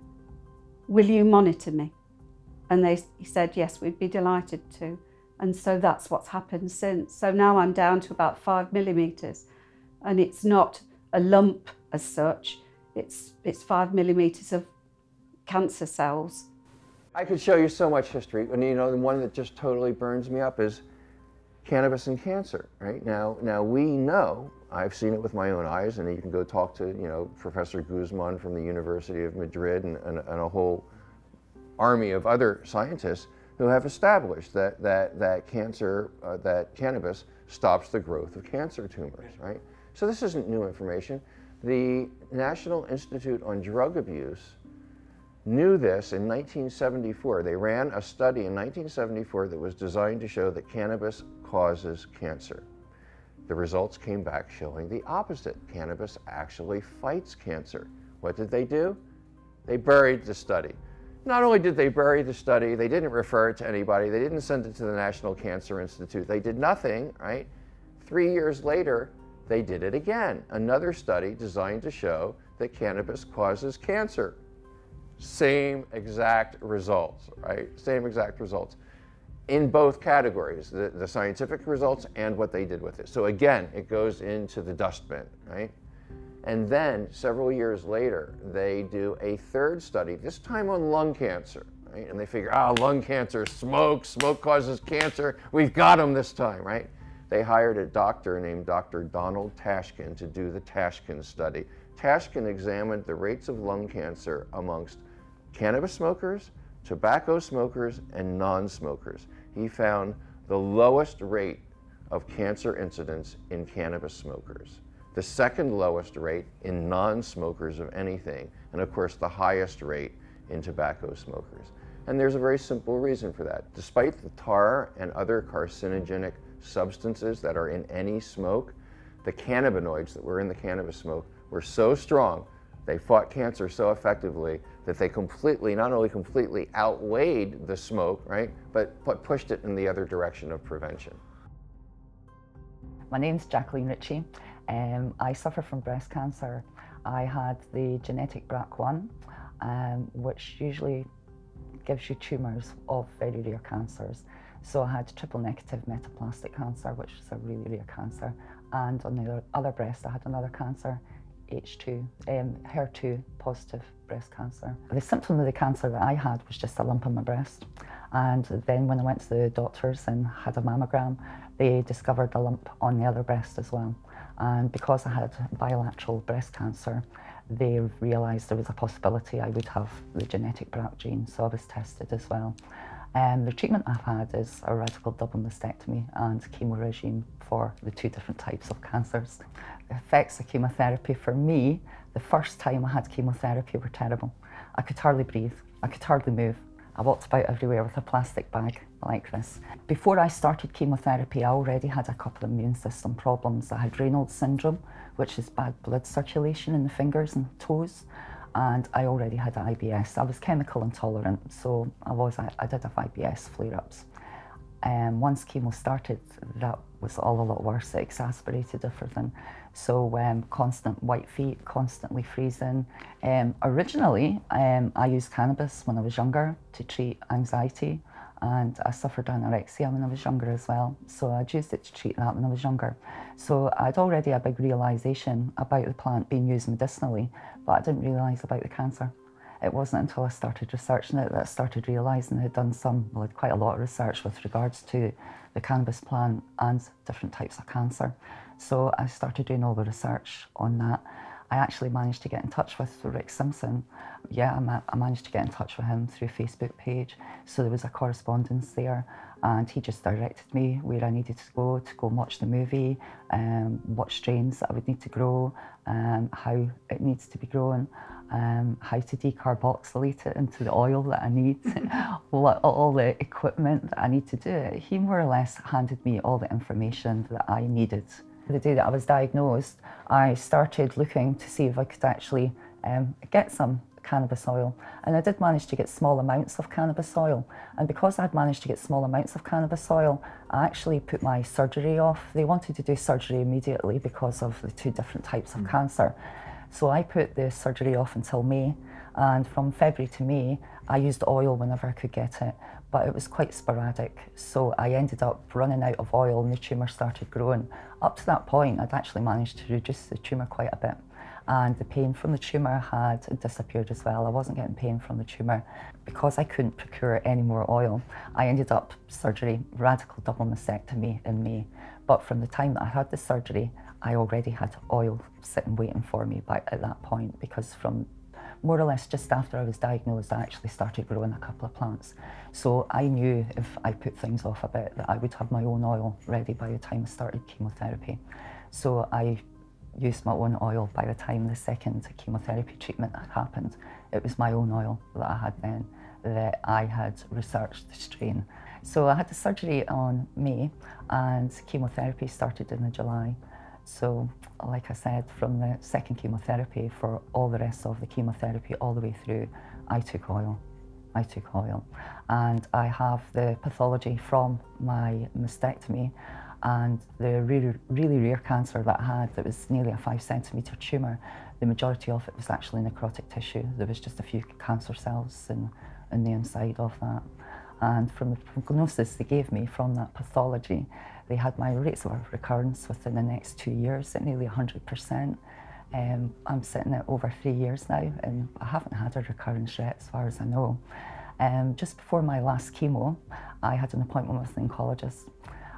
will you monitor me? And he said, yes, we'd be delighted to. And so that's what's happened since. So now I'm down to about 5 millimetres, and it's not a lump as such, it's 5 millimetres of cancer cells. I could show you so much history, and you know, the one that just totally burns me up is cannabis and cancer, right? Now we know, I've seen it with my own eyes, and you can go talk to, you know, Professor Guzman from the University of Madrid and a whole army of other scientists who have established that cannabis stops the growth of cancer tumors, right? So this isn't new information. The National Institute on Drug Abuse knew this in 1974. They ran a study in 1974 that was designed to show that cannabis causes cancer. The results came back showing the opposite. Cannabis actually fights cancer. What did they do? They buried the study. Not only did they bury the study, they didn't refer it to anybody, they didn't send it to the National Cancer Institute, they did nothing, right? 3 years later, they did it again. Another study designed to show that cannabis causes cancer. Same exact results, right? Same exact results in both categories, the scientific results and what they did with it. So again, it goes into the dustbin, right? And then several years later, they do a third study, this time on lung cancer, right? And they figure, lung cancer, smoke causes cancer. We've got them this time, right? They hired a doctor named Dr. Donald Tashkin to do the Tashkin study. Tashkin examined the rates of lung cancer amongst cannabis smokers, tobacco smokers, and non-smokers. He found the lowest rate of cancer incidence in cannabis smokers, the second lowest rate in non-smokers of anything, and of course the highest rate in tobacco smokers. And there's a very simple reason for that. Despite the tar and other carcinogenic substances that are in any smoke, the cannabinoids that were in the cannabis smoke were so strong, they fought cancer so effectively that they not only completely outweighed the smoke, right, but pushed it in the other direction of prevention. My name's Jacqueline Ritchie. I suffer from breast cancer. I had the genetic BRCA1, which usually gives you tumours of very rare cancers. So I had triple negative metaplastic cancer, which is a really rare cancer. And on the other breast, I had another cancer, HER2 positive breast cancer. The symptom of the cancer that I had was just a lump on my breast. And then when I went to the doctors and had a mammogram, they discovered a lump on the other breast as well. And because I had bilateral breast cancer, they realised there was a possibility I would have the genetic BRCA gene, so I was tested as well. The treatment I've had is a radical double mastectomy and chemo regime for the 2 different types of cancers. The effects of chemotherapy for me, the first time I had chemotherapy, were terrible. I could hardly breathe, I could hardly move. I walked about everywhere with a plastic bag like this. Before I started chemotherapy, I already had a couple of immune system problems. I had Raynaud's syndrome, which is bad blood circulation in the fingers and toes. And I already had IBS. I was chemical intolerant, so I did have IBS flare-ups. Once chemo started, that was all a lot worse. It exacerbated everything. So constant white feet, constantly freezing. Originally, I used cannabis when I was younger to treat anxiety, and I suffered anorexia when I was younger as well. So I'd used it to treat that when I was younger. So I'd already a big realisation about the plant being used medicinally, but I didn't realise about the cancer. It wasn't until I started researching it that I started realising I had done quite a lot of research with regards to the cannabis plant and different types of cancer. So I started doing all the research on that. I actually managed to get in touch with Rick Simpson. Yeah, I managed to get in touch with him through a Facebook page. So there was a correspondence there, and he just directed me where I needed to go watch the movie, what strains I would need to grow, how it needs to be grown, how to decarboxylate it into the oil that I need, all the equipment that I need to do it. He more or less handed me all the information that I needed. The day that I was diagnosed, I started looking to see if I could actually get some cannabis oil. And I did manage to get small amounts of cannabis oil. And because I'd managed to get small amounts of cannabis oil, I actually put my surgery off. They wanted to do surgery immediately because of the 2 different types of cancer. So I put the surgery off until May. And from February to May, I used oil whenever I could get it. But it was quite sporadic. So I ended up running out of oil and the tumour started growing. Up to that point, I'd actually managed to reduce the tumour quite a bit. and the pain from the tumour had disappeared as well. I wasn't getting pain from the tumour. Because I couldn't procure any more oil, I ended up surgery, radical double mastectomy in May. But from the time that I had the surgery, I already had oil sitting waiting for me at that point, because from more or less just after I was diagnosed, I actually started growing a couple of plants. So I knew if I put things off a bit that I would have my own oil ready by the time I started chemotherapy. So I used my own oil by the time the second chemotherapy treatment had happened. It was my own oil that I had then that I had researched the strain. So I had the surgery on May and chemotherapy started in July. So like I said, from the second chemotherapy for all the rest of the chemotherapy all the way through, I took oil. I took oil. And I have the pathology from my mastectomy and the really rare cancer that I had that was nearly a 5 centimetre tumour. The majority of it was actually necrotic tissue. There was just a few cancer cells in the inside of that. And from the prognosis they gave me from that pathology, they had my rates of recurrence within the next 2 years at nearly 100%. I'm sitting at over 3 years now and I haven't had a recurrence yet as far as I know. Just before my last chemo, I had an appointment with an oncologist.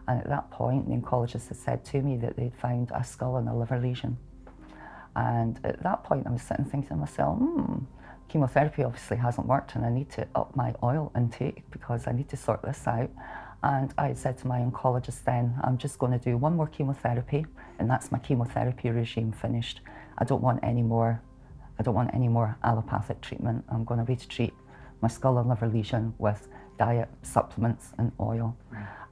And at that point, the oncologist had said to me that they'd found a skull and a liver lesion. And at that point, I was sitting thinking to myself, chemotherapy obviously hasn't worked and I need to up my oil intake because I need to sort this out. And I said to my oncologist then, I'm just going to do one more chemotherapy and that's my chemotherapy regime finished. I don't want any more allopathic treatment. I'm going to retreat my skull and liver lesion with diet, supplements and oil.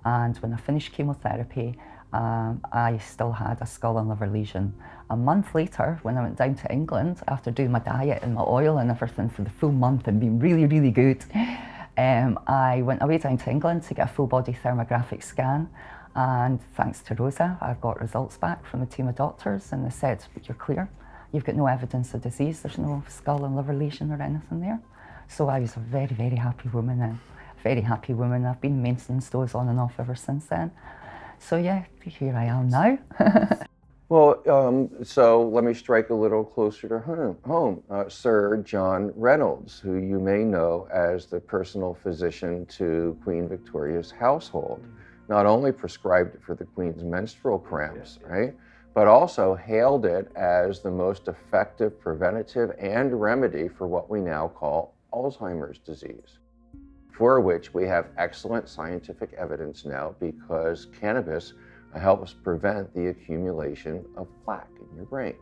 And when I finished chemotherapy, I still had a skull and liver lesion. A month later, when I went down to England, after doing my diet and my oil and everything for the full month and being really, really good, I went away down to England to get a full body thermographic scan. And thanks to Rosa, I've got results back from a team of doctors and they said, you're clear. You've got no evidence of disease. There's no skull and liver lesion or anything there. So I was a very, very happy woman then. Very happy woman. I've been maintenance dose on and off ever since then. So yeah, here I am now. Well, so let me strike a little closer to home. Sir John Reynolds, who you may know as the personal physician to Queen Victoria's household, not only prescribed it for the Queen's menstrual cramps, right, but also hailed it as the most effective preventative and remedy for what we now call Alzheimer's disease, for which we have excellent scientific evidence now because cannabis helps prevent the accumulation of plaque in your brain.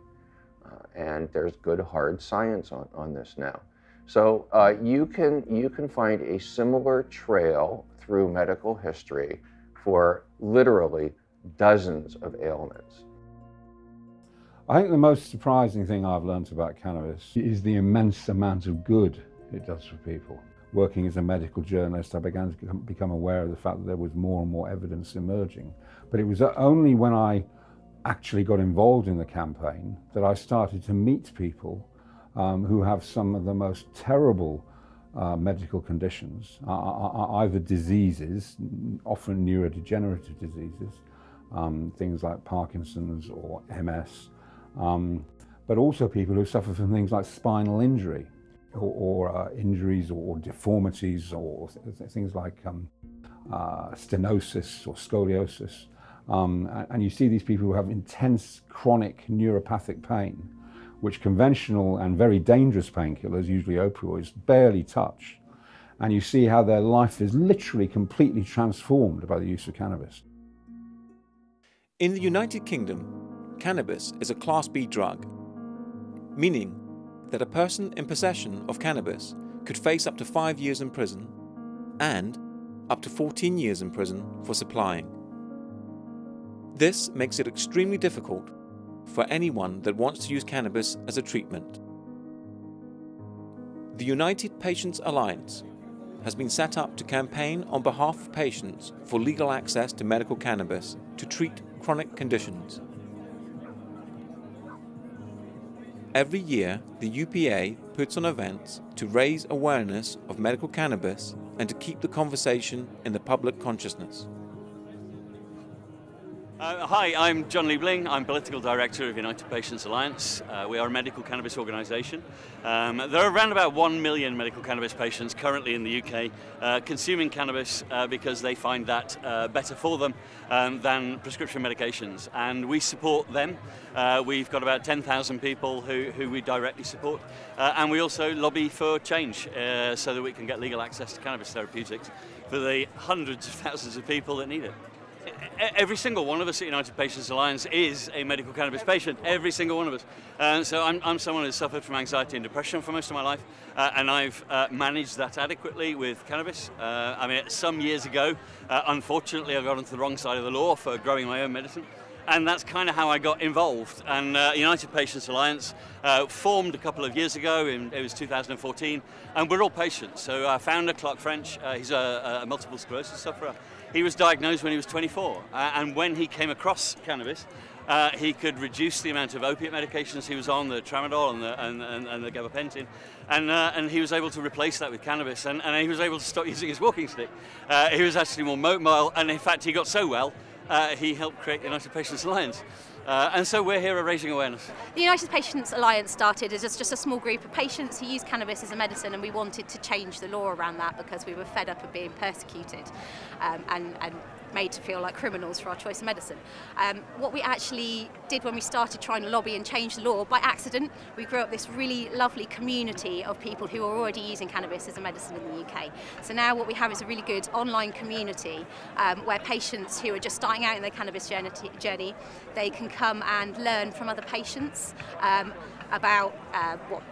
And there's good hard science on this now. So you can find a similar trail through medical history for literally dozens of ailments. I think the most surprising thing I've learned about cannabis is the immense amount of good it does for people. Working as a medical journalist, I began to become aware of the fact that there was more and more evidence emerging. But it was only when I actually got involved in the campaign that I started to meet people who have some of the most terrible medical conditions, either diseases, often neurodegenerative diseases, things like Parkinson's or MS, but also people who suffer from things like spinal injury, or injuries or deformities or things like stenosis or scoliosis. And you see these people who have intense chronic neuropathic pain, which conventional and very dangerous painkillers, usually opioids, barely touch. And you see how their life is literally completely transformed by the use of cannabis. In the United Kingdom, cannabis is a Class B drug, meaning that a person in possession of cannabis could face up to 5 years in prison and up to 14 years in prison for supplying. This makes it extremely difficult for anyone that wants to use cannabis as a treatment. The United Patients Alliance has been set up to campaign on behalf of patients for legal access to medical cannabis to treat chronic conditions. Every year, the UPA puts on events to raise awareness of medical cannabis and to keep the conversation in the public consciousness. Hi, I'm John Liebling. I'm Political Director of United Patients Alliance. We are a medical cannabis organisation. There are around about 1 million medical cannabis patients currently in the UK consuming cannabis because they find that better for them than prescription medications. And we support them. We've got about 10,000 people who we directly support. And we also lobby for change so that we can get legal access to cannabis therapeutics for the hundreds of thousands of people that need it. Every single one of us at United Patients Alliance is a medical cannabis patient, every single one of us. So I'm someone who's suffered from anxiety and depression for most of my life, and I've managed that adequately with cannabis. I mean, some years ago, unfortunately, I got onto the wrong side of the law for growing my own medicine. And that's kind of how I got involved. And United Patients Alliance formed a couple of years ago, it was 2014, and we're all patients. So our founder, Clark French, he's a multiple sclerosis sufferer. He was diagnosed when he was 24, and when he came across cannabis, he could reduce the amount of opiate medications he was on, the tramadol and the gabapentin, and he was able to replace that with cannabis, and he was able to stop using his walking stick. He was actually more mobile, and in fact he got so well, he helped create the United Patients Alliance. And so we're here raising awareness. The United Patients Alliance started as just a small group of patients who use cannabis as a medicine, and we wanted to change the law around that because we were fed up of being persecuted and made to feel like criminals for our choice of medicine. What we actually did when we started trying to lobby and change the law, by accident, we grew up this really lovely community of people who are already using cannabis as a medicine in the UK. So now what we have is a really good online community where patients who are just starting out in their cannabis journey, they can come and learn from other patients about what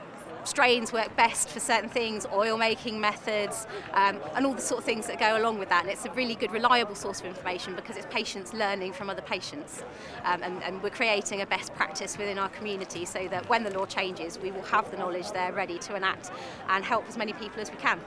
strains work best for certain things, oil making methods, and all the sort of things that go along with that. And it's a really good, reliable source of information because it's patients learning from other patients. And we're creating a best practice within our community so that when the law changes, we will have the knowledge there ready to enact and help as many people as we can.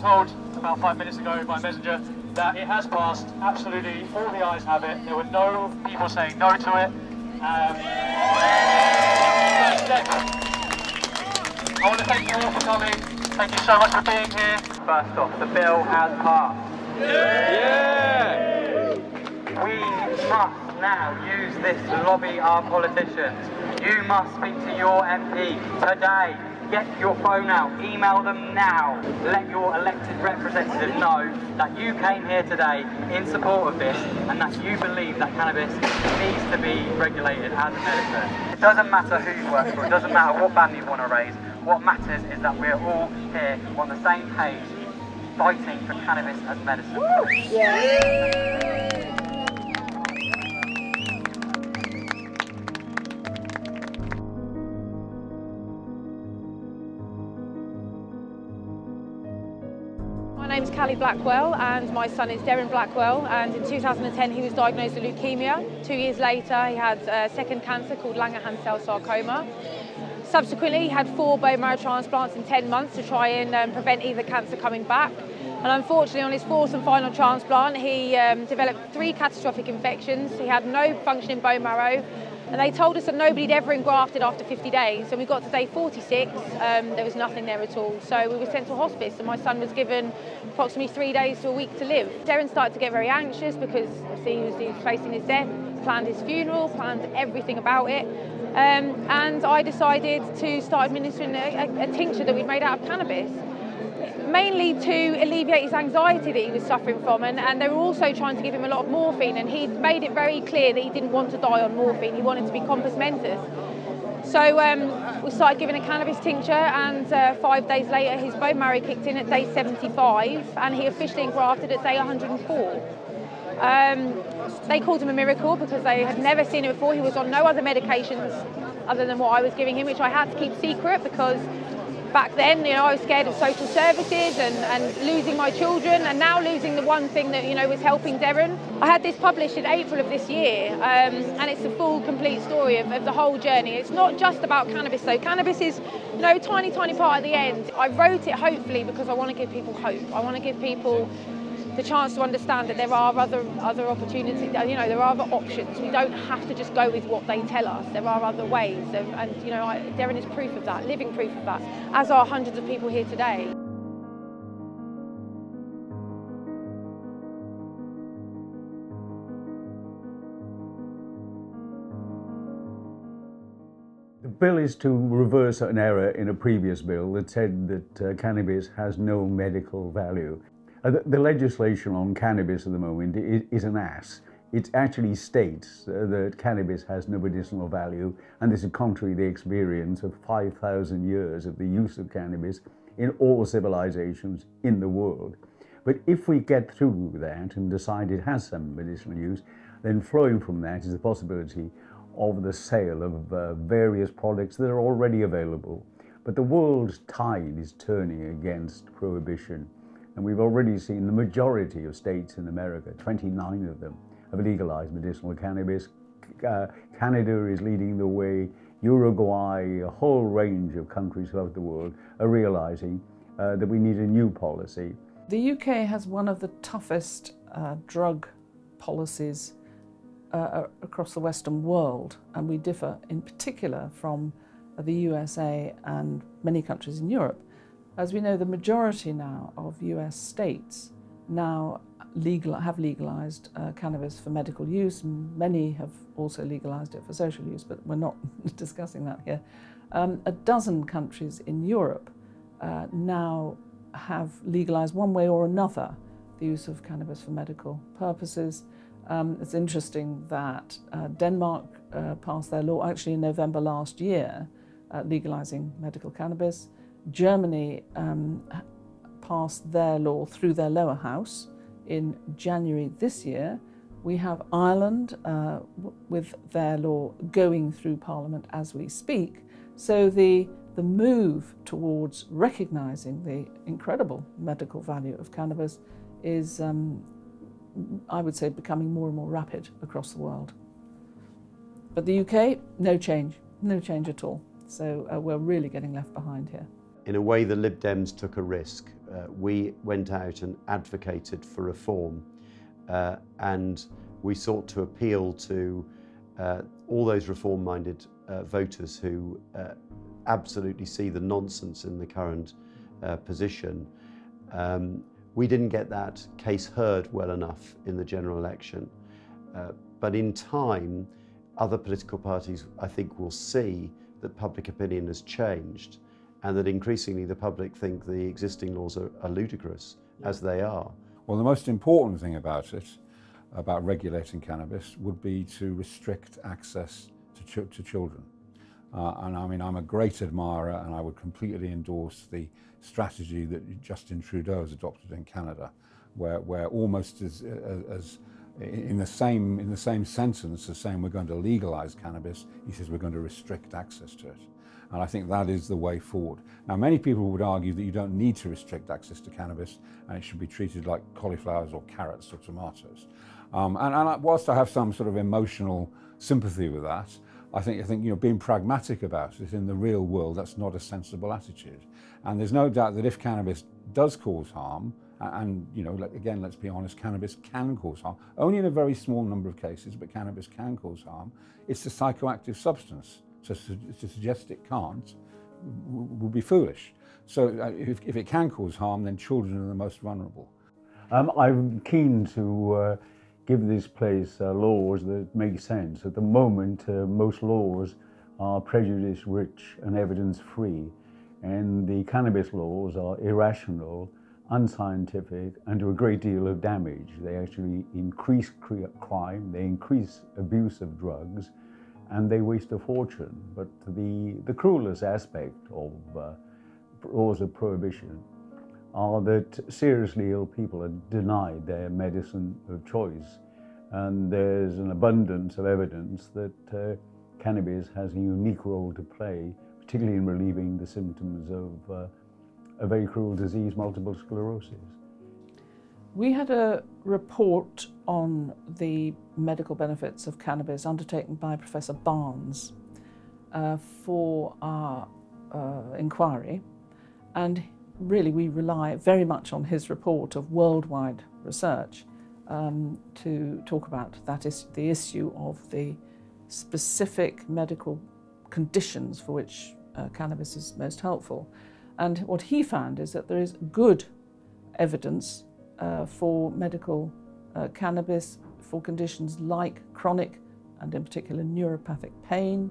Told about 5 minutes ago by messenger that it has passed. Absolutely, all the ayes have it. There were no people saying no to it. First step. I want to thank you all for coming. Thank you so much for being here. First off, the bill has passed. Yeah! We must now use this to lobby our politicians. You must speak to your MP today. Get your phone out, email them now. Let your elected representative know that you came here today in support of this and that you believe that cannabis needs to be regulated as a medicine. It doesn't matter who you work for, it doesn't matter what band you want to raise. What matters is that we're all here on the same page fighting for cannabis as medicine. Yeah. My name's Callie Blackwell and my son is Darren Blackwell, and in 2010 he was diagnosed with leukemia. 2 years later he had second cancer called Langerhans cell sarcoma. Subsequently he had 4 bone marrow transplants in 10 months to try and prevent either cancer coming back. And unfortunately on his 4th and final transplant he developed 3 catastrophic infections. He had no functioning bone marrow. And they told us that nobody'd ever engrafted after 50 days. And we got to day 46, there was nothing there at all. So we were sent to hospice and my son was given approximately 3 days to a week to live. Darren started to get very anxious because he was facing his death, planned his funeral, planned everything about it. And I decided to start administering a tincture that we'd made out of cannabis. mainly to alleviate his anxiety that he was suffering from, and they were also trying to give him a lot of morphine, and he made it very clear that he didn't want to die on morphine, he wanted to be compos mentis. So we started giving a cannabis tincture, and 5 days later his bone marrow kicked in at day 75 and he officially engrafted at day 104. They called him a miracle because they had never seen him before. He was on no other medications other than what I was giving him, which I had to keep secret because back then, I was scared of social services and losing my children, and now losing the one thing that, was helping Darren. I had this published in April of this year, and it's a full, complete story of the whole journey. It's not just about cannabis, though. Cannabis is, a tiny, tiny part at the end. I wrote it, hopefully, because I want to give people hope. I want to give people the chance to understand that there are other opportunities, there are other options. We don't have to just go with what they tell us. There are other ways, and Darren is proof of that, living proof of that, as are hundreds of people here today. The bill is to reverse an error in a previous bill that said that cannabis has no medical value. The legislation on cannabis at the moment is an ass. It actually states that cannabis has no medicinal value, and this is contrary to the experience of 5,000 years of the use of cannabis in all civilizations in the world. But if we get through that and decide it has some medicinal use, then flowing from that is the possibility of the sale of various products that are already available. But the world's tide is turning against prohibition. And we've already seen the majority of states in America, 29 of them, have legalized medicinal cannabis. Canada is leading the way. Uruguay, a whole range of countries throughout the world are realizing that we need a new policy. The UK has one of the toughest drug policies across the Western world, and we differ in particular from the USA and many countries in Europe. As we know, the majority now of US states now have legalized cannabis for medical use. Many have also legalized it for social use, but we're not discussing that here. A dozen countries in Europe now have legalized one way or another the use of cannabis for medical purposes. It's interesting that Denmark passed their law actually in November last year, legalizing medical cannabis. Germany passed their law through their lower house in January this year. We have Ireland with their law going through Parliament as we speak. So the move towards recognising the incredible medical value of cannabis is, I would say, becoming more and more rapid across the world. But the UK, no change at all. So we're really getting left behind here. In a way, the Lib Dems took a risk. We went out and advocated for reform, and we sought to appeal to all those reform-minded voters who absolutely see the nonsense in the current position. We didn't get that case heard well enough in the general election, but in time, other political parties, I think, will see that public opinion has changed, and that increasingly the public think the existing laws are ludicrous, as they are. Well, the most important thing about it, about regulating cannabis, would be to restrict access to children. And I mean, I'm a great admirer, and I would completely endorse the strategy that Justin Trudeau has adopted in Canada, where almost as in the same sentence as saying we're going to legalize cannabis, he says we're going to restrict access to it. And I think that is the way forward. Now, many people would argue that you don't need to restrict access to cannabis, and it should be treated like cauliflowers or carrots or tomatoes. And whilst I have some sort of emotional sympathy with that, I think being pragmatic about it in the real world, that's not a sensible attitude. And there's no doubt that if cannabis does cause harm, and again, let's be honest, cannabis can cause harm, only in a very small number of cases, but cannabis can cause harm. It's a psychoactive substance. So to suggest it can't would be foolish. So if it can cause harm, then children are the most vulnerable. I'm keen to give this place laws that make sense. At the moment, most laws are prejudice-rich and evidence-free, and the cannabis laws are irrational unscientific, and do a great deal of damage. They actually increase crime, they increase abuse of drugs, and they waste a fortune. But the cruelest aspect of laws of prohibition are that seriously ill people are denied their medicine of choice. And there's an abundance of evidence that cannabis has a unique role to play, particularly in relieving the symptoms of a very cruel disease, multiple sclerosis. We had a report on the medical benefits of cannabis undertaken by Professor Barnes for our inquiry, and really we rely very much on his report of worldwide research to talk about the issue of the specific medical conditions for which cannabis is most helpful. And what he found is that there is good evidence for medical cannabis for conditions like chronic and in particular neuropathic pain,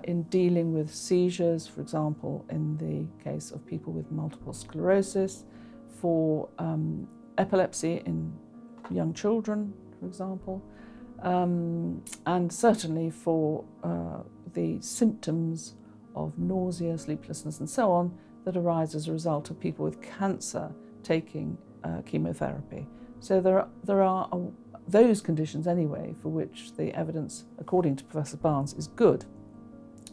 in dealing with seizures, for example, in the case of people with multiple sclerosis, for epilepsy in young children, for example, and certainly for the symptoms of nausea, sleeplessness and so on that arise as a result of people with cancer taking chemotherapy. So there are those conditions anyway for which the evidence, according to Professor Barnes, is good.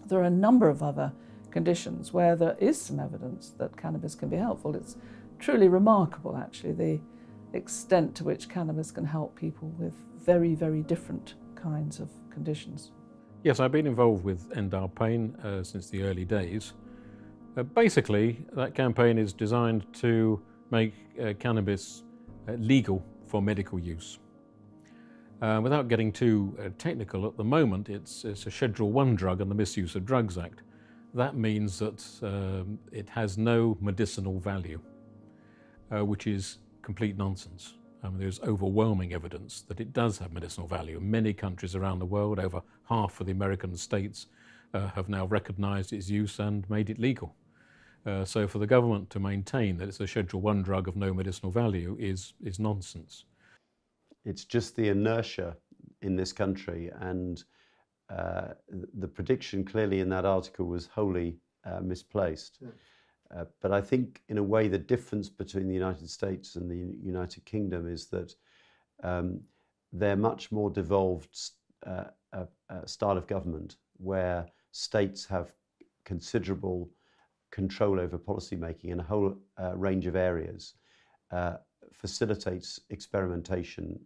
There are a number of other conditions where there is some evidence that cannabis can be helpful. It's truly remarkable, actually, the extent to which cannabis can help people with very, very different kinds of conditions. Yes, I've been involved with End Our Pain since the early days. Basically, that campaign is designed to make cannabis legal for medical use. Without getting too technical, at the moment it's a Schedule I drug in the Misuse of Drugs Act. That means that it has no medicinal value, which is complete nonsense. There's overwhelming evidence that it does have medicinal value. Many countries around the world, over half of the American states, have now recognized its use and made it legal. So for the government to maintain that it's a Schedule I drug of no medicinal value is nonsense. It's just the inertia in this country, and the prediction clearly in that article was wholly misplaced. Yeah. But I think in a way the difference between the United States and the United Kingdom is that they're much more devolved style of government, where states have considerable control over policy making in a whole range of areas, facilitates experimentation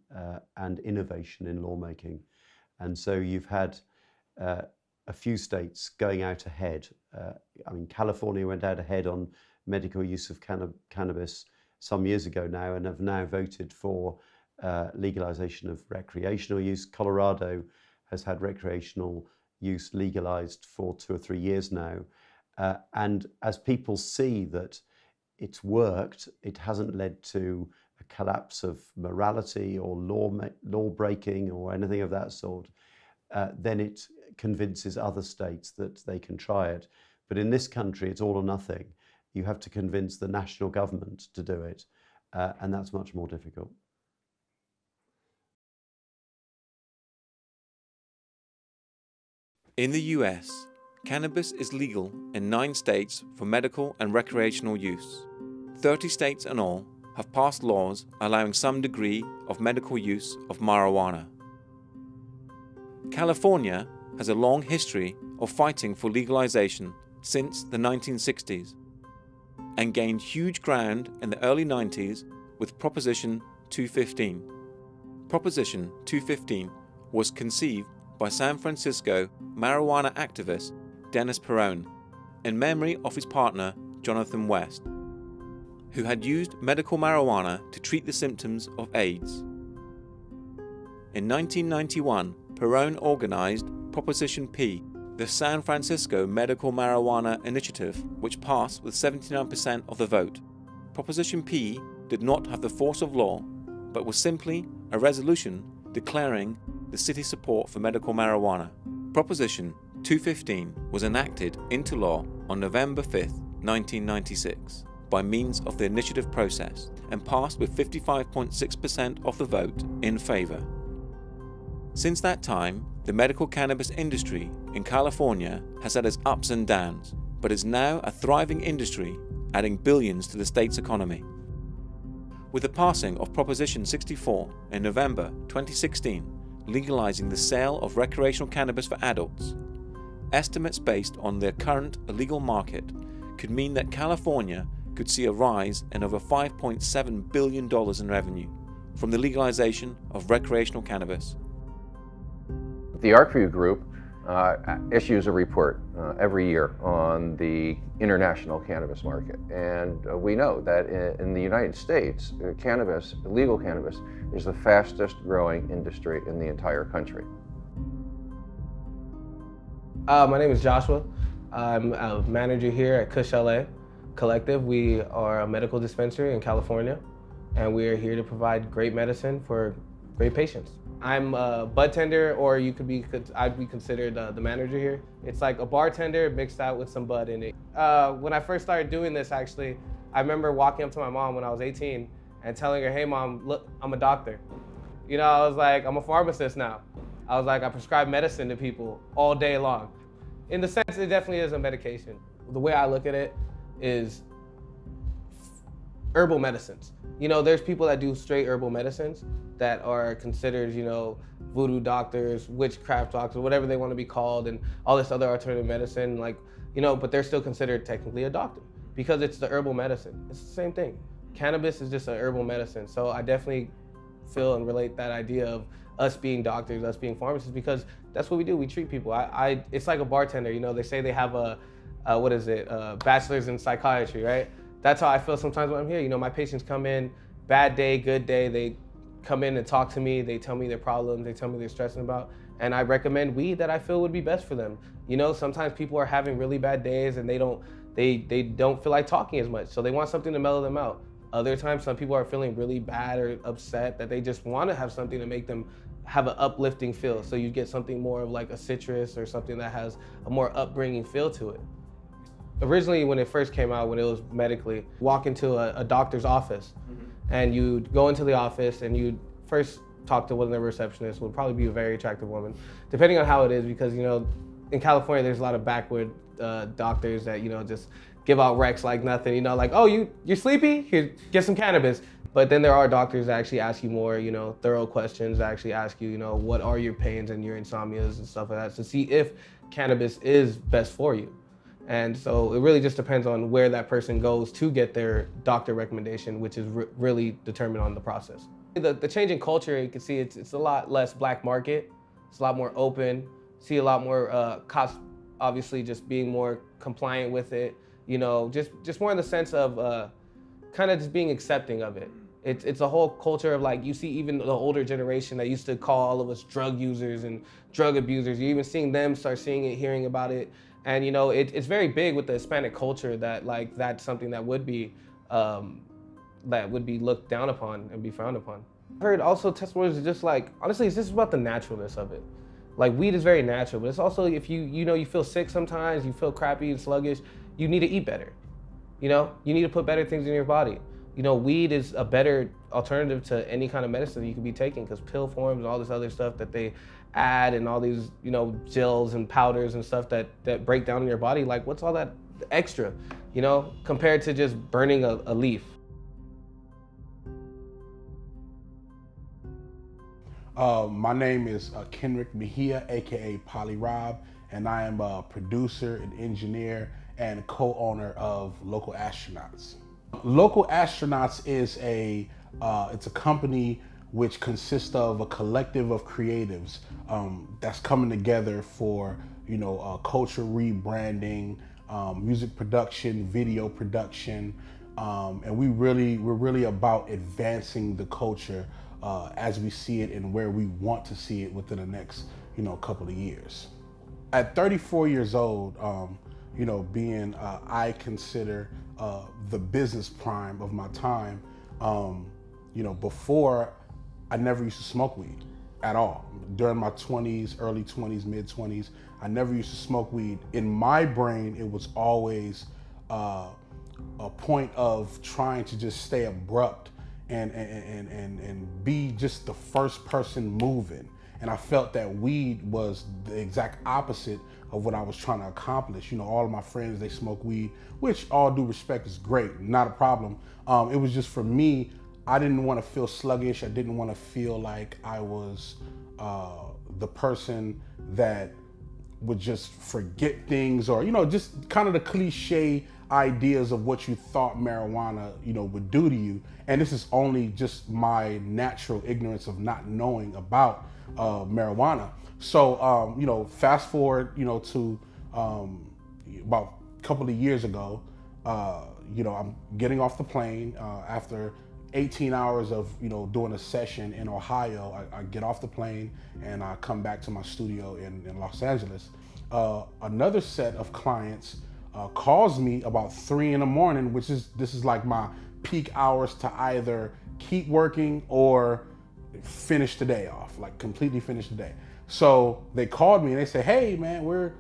and innovation in lawmaking. And so you've had a few states going out ahead. I mean, California went out ahead on medical use of cannabis some years ago now, and have now voted for legalization of recreational use. Colorado has had recreational use legalized for 2 or 3 years now. And as people see that it's worked, it hasn't led to a collapse of morality or law breaking or anything of that sort, then it convinces other states that they can try it. But in this country, it's all or nothing. You have to convince the national government to do it, and that's much more difficult. In the US, cannabis is legal in 9 states for medical and recreational use. 30 states in all have passed laws allowing some degree of medical use of marijuana. California has a long history of fighting for legalization since the 1960s and gained huge ground in the early 90s with Proposition 215. Proposition 215 was conceived by San Francisco marijuana activist Dennis Perone in memory of his partner Jonathan West, who had used medical marijuana to treat the symptoms of AIDS. In 1991, Perone organized Proposition P, the San Francisco Medical Marijuana Initiative, which passed with 79% of the vote. Proposition P did not have the force of law, but was simply a resolution declaring the city's support for medical marijuana. Proposition 215 was enacted into law on November 5, 1996. by means of the initiative process and passed with 55.6% of the vote in favour. Since that time, the medical cannabis industry in California has had its ups and downs, but is now a thriving industry, adding billions to the state's economy. With the passing of Proposition 64 in November 2016, legalizing the sale of recreational cannabis for adults, estimates based on their current illegal market could mean that California could see a rise in over $5.7 billion in revenue from the legalization of recreational cannabis. The ArcView Group issues a report every year on the international cannabis market. And we know that in the United States, cannabis, legal cannabis, is the fastest growing industry in the entire country. My name is Joshua. I'm a manager here at Kush LA Collective. We are a medical dispensary in California, and we are here to provide great medicine for great patients. I'm a bud tender, or I'd be considered the manager here. It's like a bartender mixed out with some bud in it. When I first started doing this, actually, I remember walking up to my mom when I was 18 and telling her, "Hey mom, look, I'm a doctor." You know, I was like, I'm a pharmacist now. I was like, I prescribe medicine to people all day long. In the sense, it definitely is a medication. The way I look at it is herbal medicines. You know, there's people that do straight herbal medicines that are considered, you know, voodoo doctors, witchcraft doctors, whatever they want to be called, and all this other alternative medicine, like, you know, but they're still considered technically a doctor because it's the herbal medicine. It's the same thing. Cannabis is just an herbal medicine. So I definitely feel and relate that idea of us being doctors, us being pharmacists, because that's what we do. We treat people. It's like a bartender. You know, they say they have a bachelor's in psychiatry, right? That's how I feel sometimes when I'm here. You know, my patients come in, bad day, good day, they come in and talk to me, they tell me their problems, they tell me they're stressing about, and I recommend weed that I feel would be best for them. You know, sometimes people are having really bad days and they don't feel like talking as much, so they want something to mellow them out. Other times, some people are feeling really bad or upset that they just want to have something to make them have an uplifting feel. So you get something more of like a citrus or something that has a more upbringing feel to it. Originally, when it first came out, when it was medically, walk into a doctor's office, and you'd go into the office and you'd first talk to one of the receptionists, would probably be a very attractive woman, depending on how it is, because, you know, in California, there's a lot of backward doctors that, you know, just give out Rex like nothing, you know, like, oh, you're sleepy? Here, get some cannabis. But then there are doctors that actually ask you more, you know, thorough questions, that actually ask you, you know, what are your pains and your insomnias and stuff like that, to see if cannabis is best for you. And so it really just depends on where that person goes to get their doctor recommendation, which is really determined on the process. The change in culture, you can see it's a lot less black market. It's a lot more open. See a lot more cops, obviously, just being more compliant with it. You know, just more in the sense of kind of just being accepting of it. It's a whole culture of, like, you see even the older generation that used to call all of us drug users and drug abusers. You're even seeing them start seeing it, hearing about it. And, you know, it's very big with the Hispanic culture that, like, that's something that would be looked down upon and be frowned upon. I heard also testimonies are just like, honestly, it's just about the naturalness of it. Like, weed is very natural, but it's also, if you feel sick sometimes, you feel crappy and sluggish, you need to eat better. You know, you need to put better things in your body. You know, weed is a better alternative to any kind of medicine you could be taking, because pill forms and all this other stuff that they add, and all these, you know, gels and powders and stuff that break down in your body, like, what's all that extra, you know, compared to just burning a leaf. My name is Kenrick Mejia, aka Polly Rob, and I am a producer and engineer and co-owner of Local Astronauts. Local Astronauts is it's a company which consists of a collective of creatives that's coming together for, you know, culture rebranding, music production, video production, and we're really about advancing the culture as we see it and where we want to see it within the next, you know, couple of years. At 34 years old, you know, being I consider the business prime of my time, you know, before, I never used to smoke weed at all. During my 20s, early 20s, mid 20s, I never used to smoke weed. In my brain, it was always a point of trying to just stay abrupt and be just the first person moving. And I felt that weed was the exact opposite of what I was trying to accomplish. You know, all of my friends, they smoke weed, which all due respect is great, not a problem. It was just for me, I didn't want to feel sluggish. I didn't want to feel like I was the person that would just forget things, or, you know, just kind of the cliche ideas of what you thought marijuana, you know, would do to you. And this is only just my natural ignorance of not knowing about marijuana. So, you know, fast forward, you know, to about a couple of years ago, you know, I'm getting off the plane after 18 hours of, you know, doing a session in Ohio. I get off the plane and I come back to my studio in Los Angeles. Another set of clients calls me about 3 in the morning, this is like my peak hours to either keep working or finish the day off, like completely finish the day. So they called me and they said, hey man, we're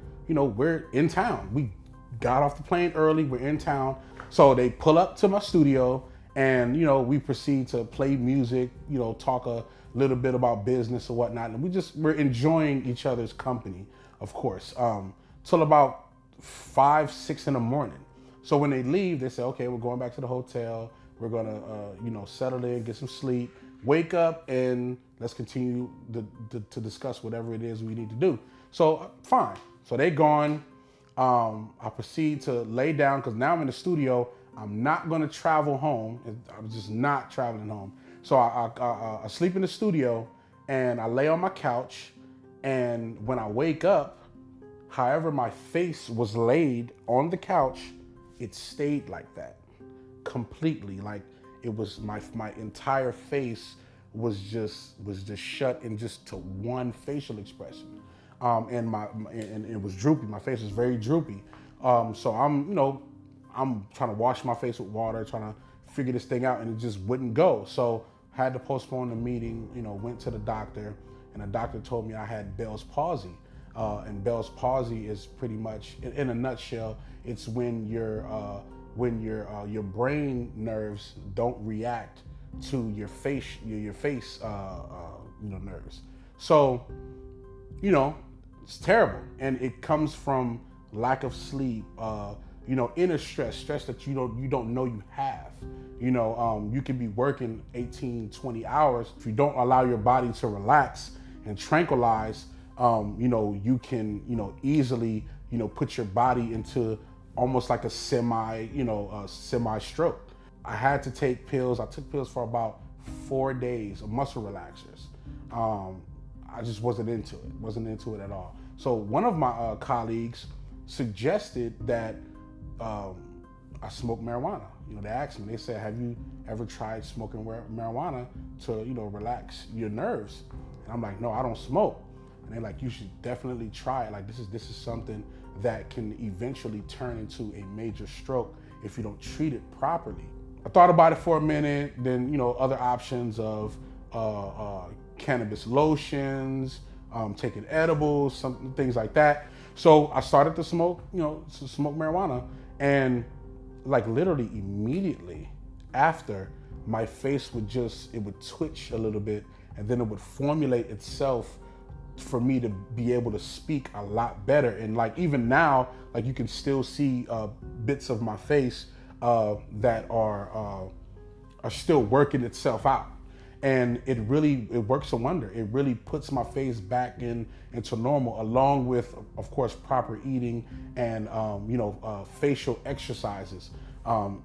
in town. We got off the plane early, we're in town. So they pull up to my studio and, you know, we proceed to play music, you know, talk a little bit about business or whatnot. And we're enjoying each other's company, of course, till about 5, 6 in the morning. So when they leave, they say, okay, we're going back to the hotel. We're gonna, you know, settle in, get some sleep, wake up, and let's continue to discuss whatever it is we need to do. So fine. So they gone. I proceed to lay down because now I'm in the studio. I'm not gonna travel home. I'm just not traveling home. So I sleep in the studio and I lay on my couch. And when I wake up, however my face was laid on the couch, it stayed like that, completely. Like it was my entire face was just shut in just to one facial expression, and it was droopy. My face was very droopy. So I'm trying to wash my face with water, trying to figure this thing out, and it just wouldn't go. So I had to postpone the meeting. You know, went to the doctor, and the doctor told me I had Bell's palsy. And Bell's palsy is pretty much, in a nutshell, it's when your brain nerves don't react to your face nerves. So, you know, it's terrible, and it comes from lack of sleep, you know, inner stress that you don't know you have. You know, you can be working 18, 20 hours. If you don't allow your body to relax and tranquilize, you know, you can, you know, easily, you know, put your body into almost like a semi stroke. I had to take pills. I took pills for about 4 days of muscle relaxers. I just wasn't into it at all. So one of my colleagues suggested that I smoke marijuana. You know, they asked me, they said, have you ever tried smoking marijuana to, you know, relax your nerves? And I'm like, no, I don't smoke. And they're like, you should definitely try it. Like, this is something that can eventually turn into a major stroke if you don't treat it properly. I thought about it for a minute, then, you know, other options of cannabis lotions, taking edibles, some things like that. So I started to smoke, you know, smoke marijuana, and like literally immediately after, my face would twitch a little bit, and then it would formulate itself for me to be able to speak a lot better. And like even now, like you can still see bits of my face that are still working itself out. And it works a wonder. It really puts my face back into normal, along with, of course, proper eating and you know, facial exercises.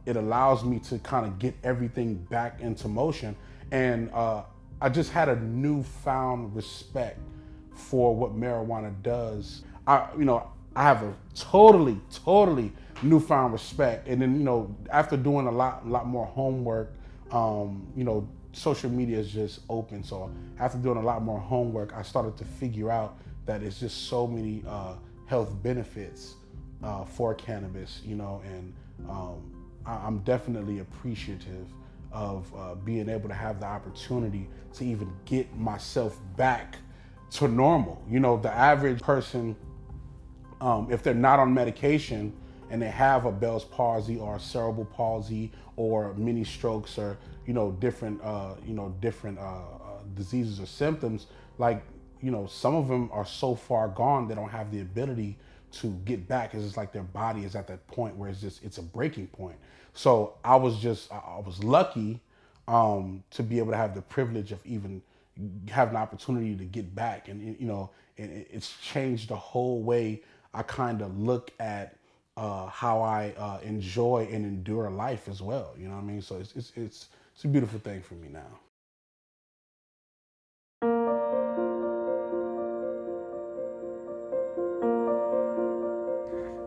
It allows me to kind of get everything back into motion. And I just had a newfound respect for what marijuana does. I have a totally newfound respect. And then, you know, after doing a lot more homework, you know, social media is just open. So after doing a lot more homework, I started to figure out that it's just so many health benefits for cannabis, you know, and I'm definitely appreciative of being able to have the opportunity to even get myself back to normal. You know, the average person, if they're not on medication, and they have a Bell's palsy or a cerebral palsy or mini strokes or different diseases or symptoms, like some of them are so far gone they don't have the ability to get back. It's just like their body is at that point where it's a breaking point. So I was lucky to be able to have the privilege of even having an opportunity to get back, and it's changed the whole way I kind of look at how I enjoy and endure life as well. You know what I mean? So it's a beautiful thing for me now.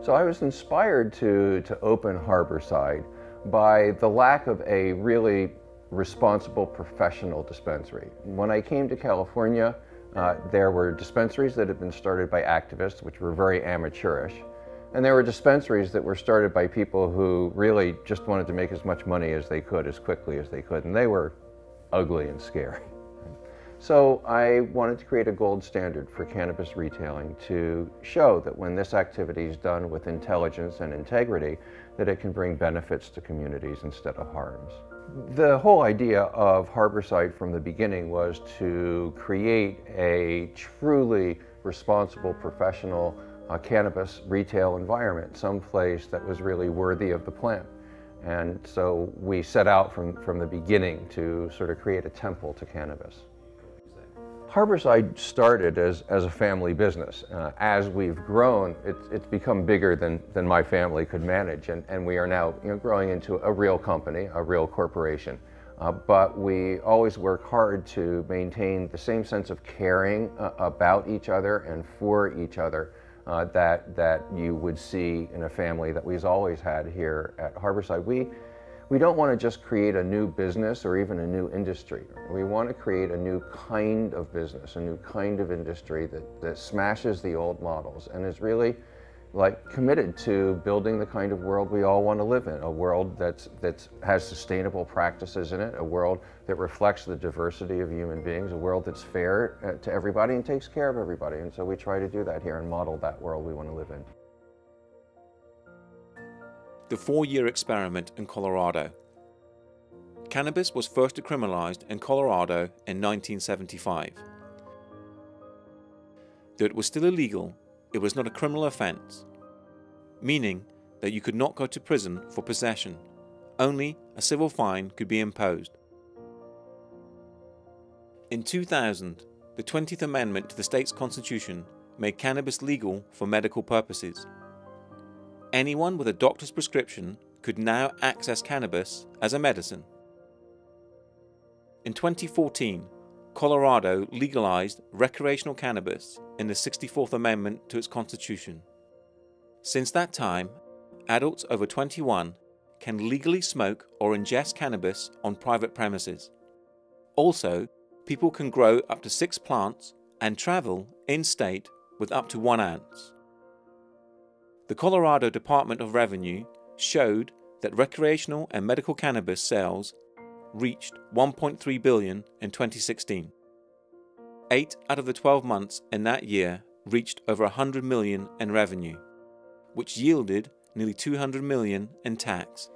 So I was inspired to open Harborside by the lack of a really responsible professional dispensary. When I came to California, there were dispensaries that had been started by activists, which were very amateurish, and there were dispensaries that were started by people who really just wanted to make as much money as they could, as quickly as they could, and they were ugly and scary. So I wanted to create a gold standard for cannabis retailing to show that when this activity is done with intelligence and integrity, that it can bring benefits to communities instead of harms. The whole idea of Harborside from the beginning was to create a truly responsible, professional cannabis retail environment, someplace that was really worthy of the plant. And so we set out from the beginning to sort of create a temple to cannabis. Harborside started as a family business. As we've grown, it's become bigger than my family could manage, and we are now growing into a real company, a real corporation. But we always work hard to maintain the same sense of caring about each other and for each other that you would see in a family that we've always had here at Harborside. We don't want to just create a new business or even a new industry. We want to create a new kind of business, a new kind of industry that smashes the old models and is really committed to building the kind of world we all want to live in, a world that has sustainable practices in it, a world that reflects the diversity of human beings, a world that's fair to everybody and takes care of everybody. And so we try to do that here and model that world we want to live in. The 4-year experiment in Colorado. Cannabis was first decriminalized in Colorado in 1975. Though it was still illegal, it was not a criminal offense, meaning that you could not go to prison for possession. Only a civil fine could be imposed. In 2000, the 20th Amendment to the state's constitution made cannabis legal for medical purposes. Anyone with a doctor's prescription could now access cannabis as a medicine. In 2014, Colorado legalized recreational cannabis in the 64th Amendment to its constitution. Since that time, adults over 21 can legally smoke or ingest cannabis on private premises. Also, people can grow up to 6 plants and travel in-state with up to 1 ounce. The Colorado Department of Revenue showed that recreational and medical cannabis sales reached $1.3 billion in 2016. 8 out of the 12 months in that year reached over $100 million in revenue, which yielded nearly $200 million in tax.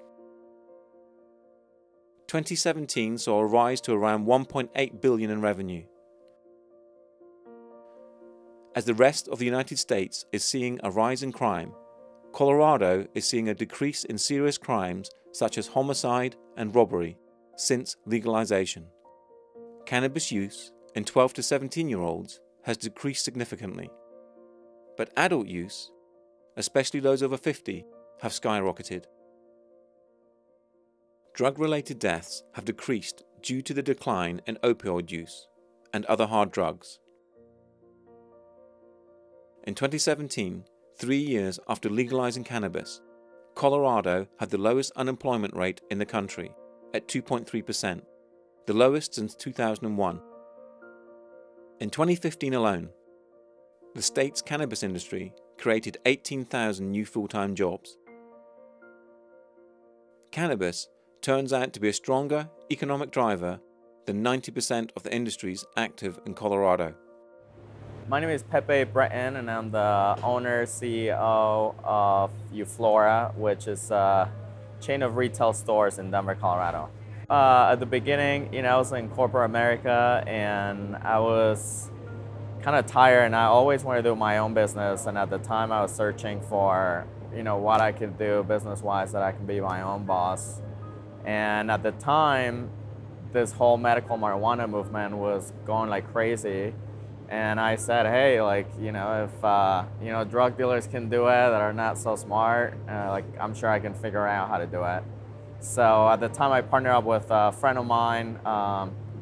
2017 saw a rise to around $1.8 billion in revenue. As the rest of the United States is seeing a rise in crime, Colorado is seeing a decrease in serious crimes such as homicide and robbery since legalization. Cannabis use in 12 to 17-year-olds has decreased significantly, but adult use, especially those over 50, have skyrocketed. Drug-related deaths have decreased due to the decline in opioid use and other hard drugs. In 2017, 3 years after legalizing cannabis, Colorado had the lowest unemployment rate in the country at 2.3%, the lowest since 2001. In 2015 alone, the state's cannabis industry created 18,000 new full-time jobs. Cannabis turns out to be a stronger economic driver than 90% of the industries active in Colorado. My name is Pepe Breton, and I'm the owner, CEO of Euflora, which is a chain of retail stores in Denver, Colorado. At the beginning, I was in corporate America, and I was kind of tired, and I always wanted to do my own business. And at the time, I was searching for, what I could do business-wise that I can be my own boss. And at the time, this whole medical marijuana movement was going like crazy. And I said, hey, if drug dealers can do it that are not so smart, I'm sure I can figure out how to do it. So at the time, I partnered up with a friend of mine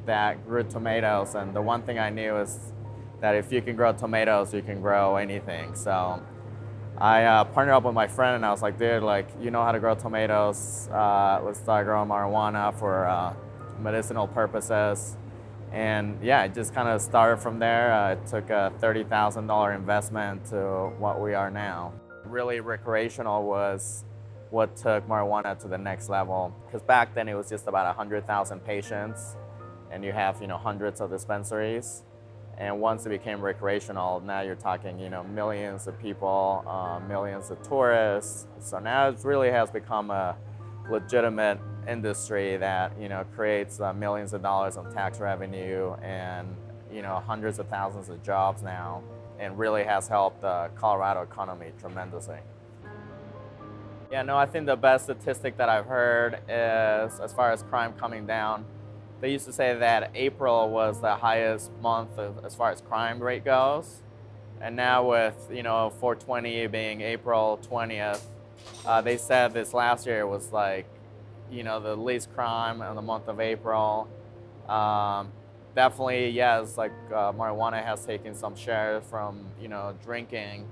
that grew tomatoes, and the one thing I knew is that if you can grow tomatoes, you can grow anything. So I partnered up with my friend, and I was like, dude, you know how to grow tomatoes. Let's start growing marijuana for medicinal purposes. And yeah, it just kind of started from there. It took a $30,000 investment to what we are now. Really recreational was what took marijuana to the next level. Because back then it was just about 100,000 patients, and you have hundreds of dispensaries. And once it became recreational, now you're talking millions of people, millions of tourists. So now it really has become a legitimate industry that creates millions of dollars of tax revenue and hundreds of thousands of jobs now, and really has helped the Colorado economy tremendously. Yeah, no, I think the best statistic that I've heard is, as far as crime coming down, they used to say that April was the highest month as far as crime rate goes. And now with 420 being April 20th, they said this last year was the least crime in the month of April. Definitely, yes, marijuana has taken some shares from, drinking.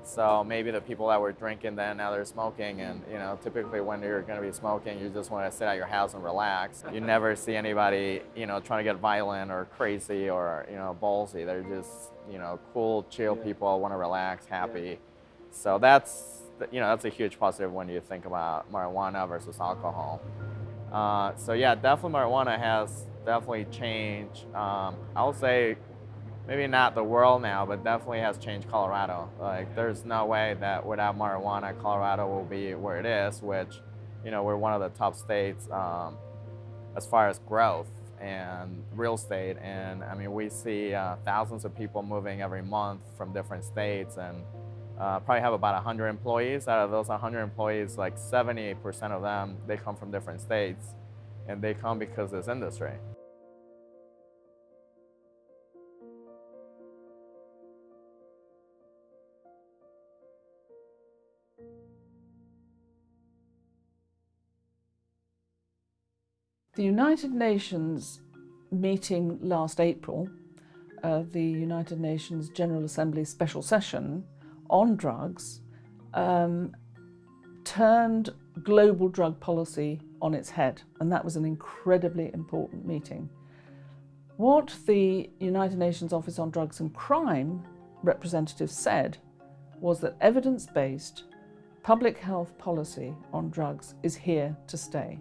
So maybe the people that were drinking then, now they're smoking. And, typically when you're going to be smoking, you just want to sit at your house and relax. You never see anybody, trying to get violent or crazy or, ballsy. They're just, cool, chill people, want to relax, happy. So that's a huge positive when you think about marijuana versus alcohol. So yeah, definitely marijuana has definitely changed. I'll say maybe not the world now, but definitely has changed Colorado. There's no way that without marijuana, Colorado will be where it is, which, we're one of the top states as far as growth and real estate. And I mean, we see thousands of people moving every month from different states, and probably have about 100 employees. Out of those 100 employees, 78% of them, they come from different states, and they come because of this industry. The United Nations meeting last April, the United Nations General Assembly special session on drugs, turned global drug policy on its head, and that was an incredibly important meeting. What the United Nations Office on Drugs and Crime representatives said was that evidence-based public health policy on drugs is here to stay.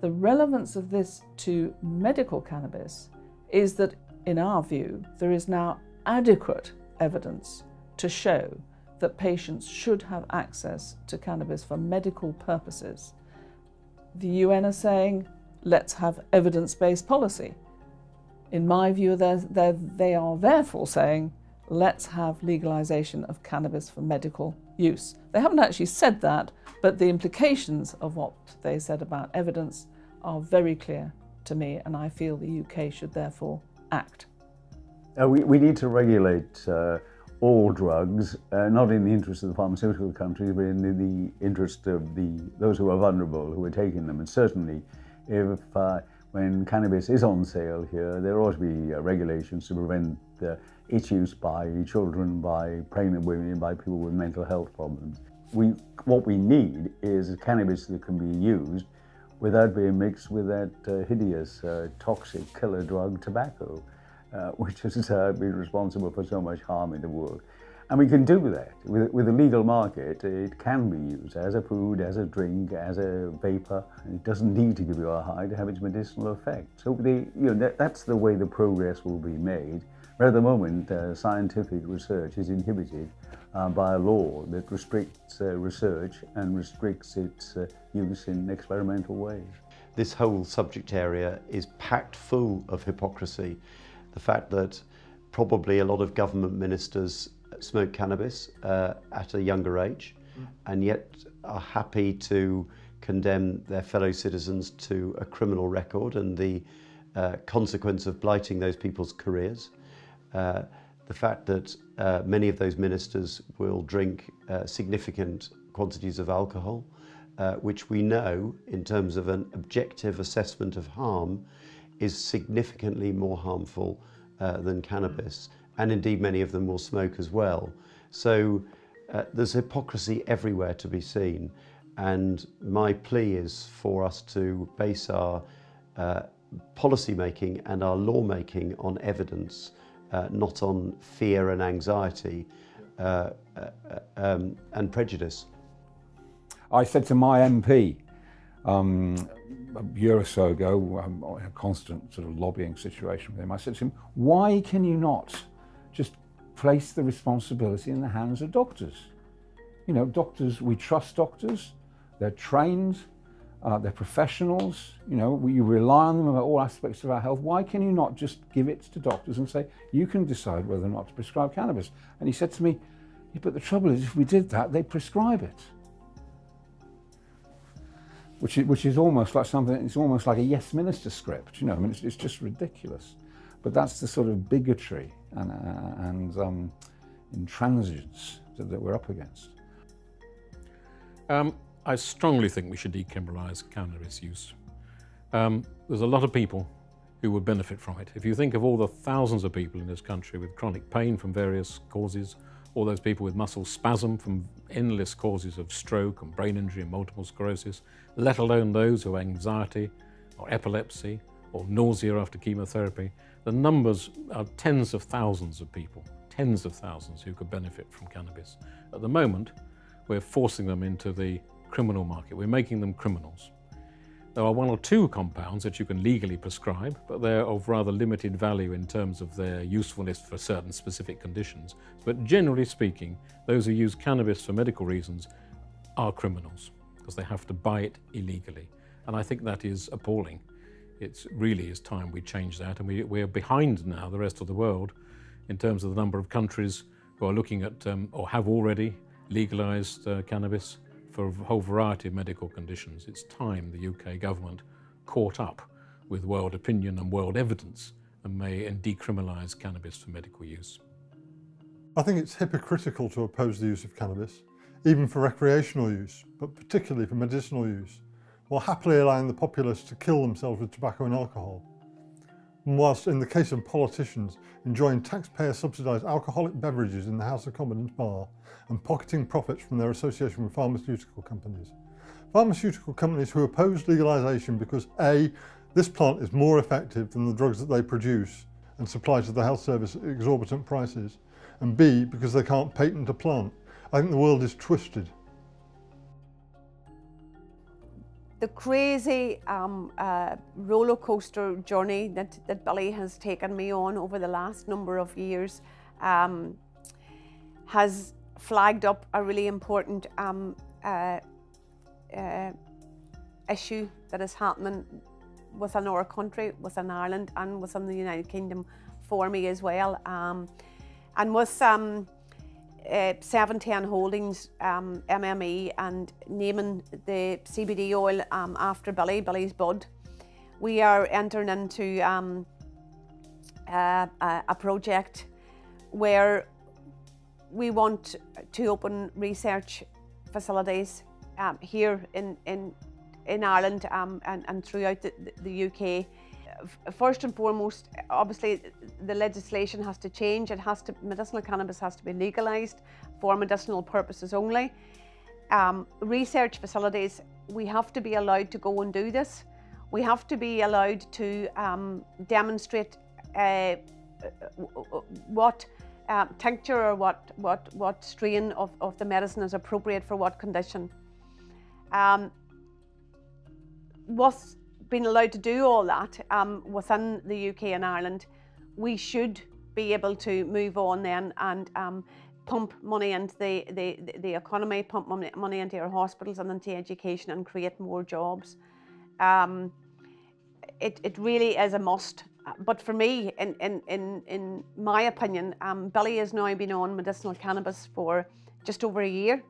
The relevance of this to medical cannabis is that, in our view, there is now adequate evidence to show that patients should have access to cannabis for medical purposes. The UN are saying, let's have evidence-based policy. In my view, they are therefore saying, let's have legalization of cannabis for medical use. They haven't actually said that, but the implications of what they said about evidence are very clear to me, and I feel the UK should therefore act. We need to regulate all drugs, not in the interest of the pharmaceutical countries, but in the interest of those who are vulnerable, who are taking them. And certainly, when cannabis is on sale here, there ought to be regulations to prevent its use by children, by pregnant women, by people with mental health problems. What we need is cannabis that can be used without being mixed with that hideous, toxic killer drug, tobacco, which has been responsible for so much harm in the world. And we can do that. With a legal market, it can be used as a food, as a drink, as a vapor. It doesn't need to give you a high to have its medicinal effect. So that's the way the progress will be made. But at the moment, scientific research is inhibited by a law that restricts research and restricts its use in experimental ways. This whole subject area is packed full of hypocrisy. The fact that probably a lot of government ministers smoke cannabis at a younger age and yet are happy to condemn their fellow citizens to a criminal record and the consequence of blighting those people's careers. The fact that many of those ministers will drink significant quantities of alcohol, which we know, in terms of an objective assessment of harm, is significantly more harmful than cannabis. And indeed, many of them will smoke as well. So there's hypocrisy everywhere to be seen. And my plea is for us to base our policy making and our law making on evidence, not on fear and anxiety and prejudice. I said to my MP a year or so ago, in a constant sort of lobbying situation with him, I said to him, why can you not just place the responsibility in the hands of doctors? You know, doctors, we trust doctors, they're trained, they're professionals, you know, we rely on them about all aspects of our health. Why can you not just give it to doctors and say, you can decide whether or not to prescribe cannabis? And he said to me, yeah, but the trouble is, if we did that, they'd prescribe it. Which is almost like something, it's almost like a Yes Minister script, you know, I mean, it's just ridiculous. But that's the sort of bigotry and intransigence that we're up against. I strongly think we should decriminalise cannabis use. There's a lot of people who would benefit from it. If you think of all the thousands of people in this country with chronic pain from various causes, all those people with muscle spasm from endless causes of stroke and brain injury and multiple sclerosis, let alone those who have anxiety or epilepsy or nausea after chemotherapy, the numbers are tens of thousands of people, tens of thousands who could benefit from cannabis. At the moment, we're forcing them into the criminal market. We're making them criminals. There are one or two compounds that you can legally prescribe, but they're of rather limited value in terms of their usefulness for certain specific conditions. But generally speaking, those who use cannabis for medical reasons are criminals because they have to buy it illegally. And I think that is appalling. It really is time we change that, and we're behind now the rest of the world in terms of the number of countries who are looking at or have already legalised cannabis for a whole variety of medical conditions. It's time the UK government caught up with world opinion and world evidence and decriminalise cannabis for medical use. I think it's hypocritical to oppose the use of cannabis, even for recreational use, but particularly for medicinal use, while happily allowing the populace to kill themselves with tobacco and alcohol. And whilst in the case of politicians enjoying taxpayer-subsidised alcoholic beverages in the House of Commons bar and pocketing profits from their association with pharmaceutical companies. Pharmaceutical companies who oppose legalisation because A, this plant is more effective than the drugs that they produce and supply to the health service at exorbitant prices, and B, because they can't patent a plant. I think the world is twisted. The crazy roller coaster journey that Billy has taken me on over the last number of years has flagged up a really important issue that is happening within our country, within Ireland and within the United Kingdom for me as well. And with 710 Holdings, MME, and naming the CBD oil after Billy's bud, we are entering into a project where we want to open research facilities here in Ireland and throughout the UK. First and foremost, obviously the legislation has to change. Medicinal cannabis has to be legalised for medicinal purposes only. Research facilities, we have to be allowed to go and do this. We have to be allowed to demonstrate what tincture or what strain of the medicine is appropriate for what condition. Being allowed to do all that within the UK and Ireland, we should be able to move on then and pump money into the economy, pump money into our hospitals and into education and create more jobs. It really is a must. But for me, in my opinion, Billy has now been on medicinal cannabis for just over a year.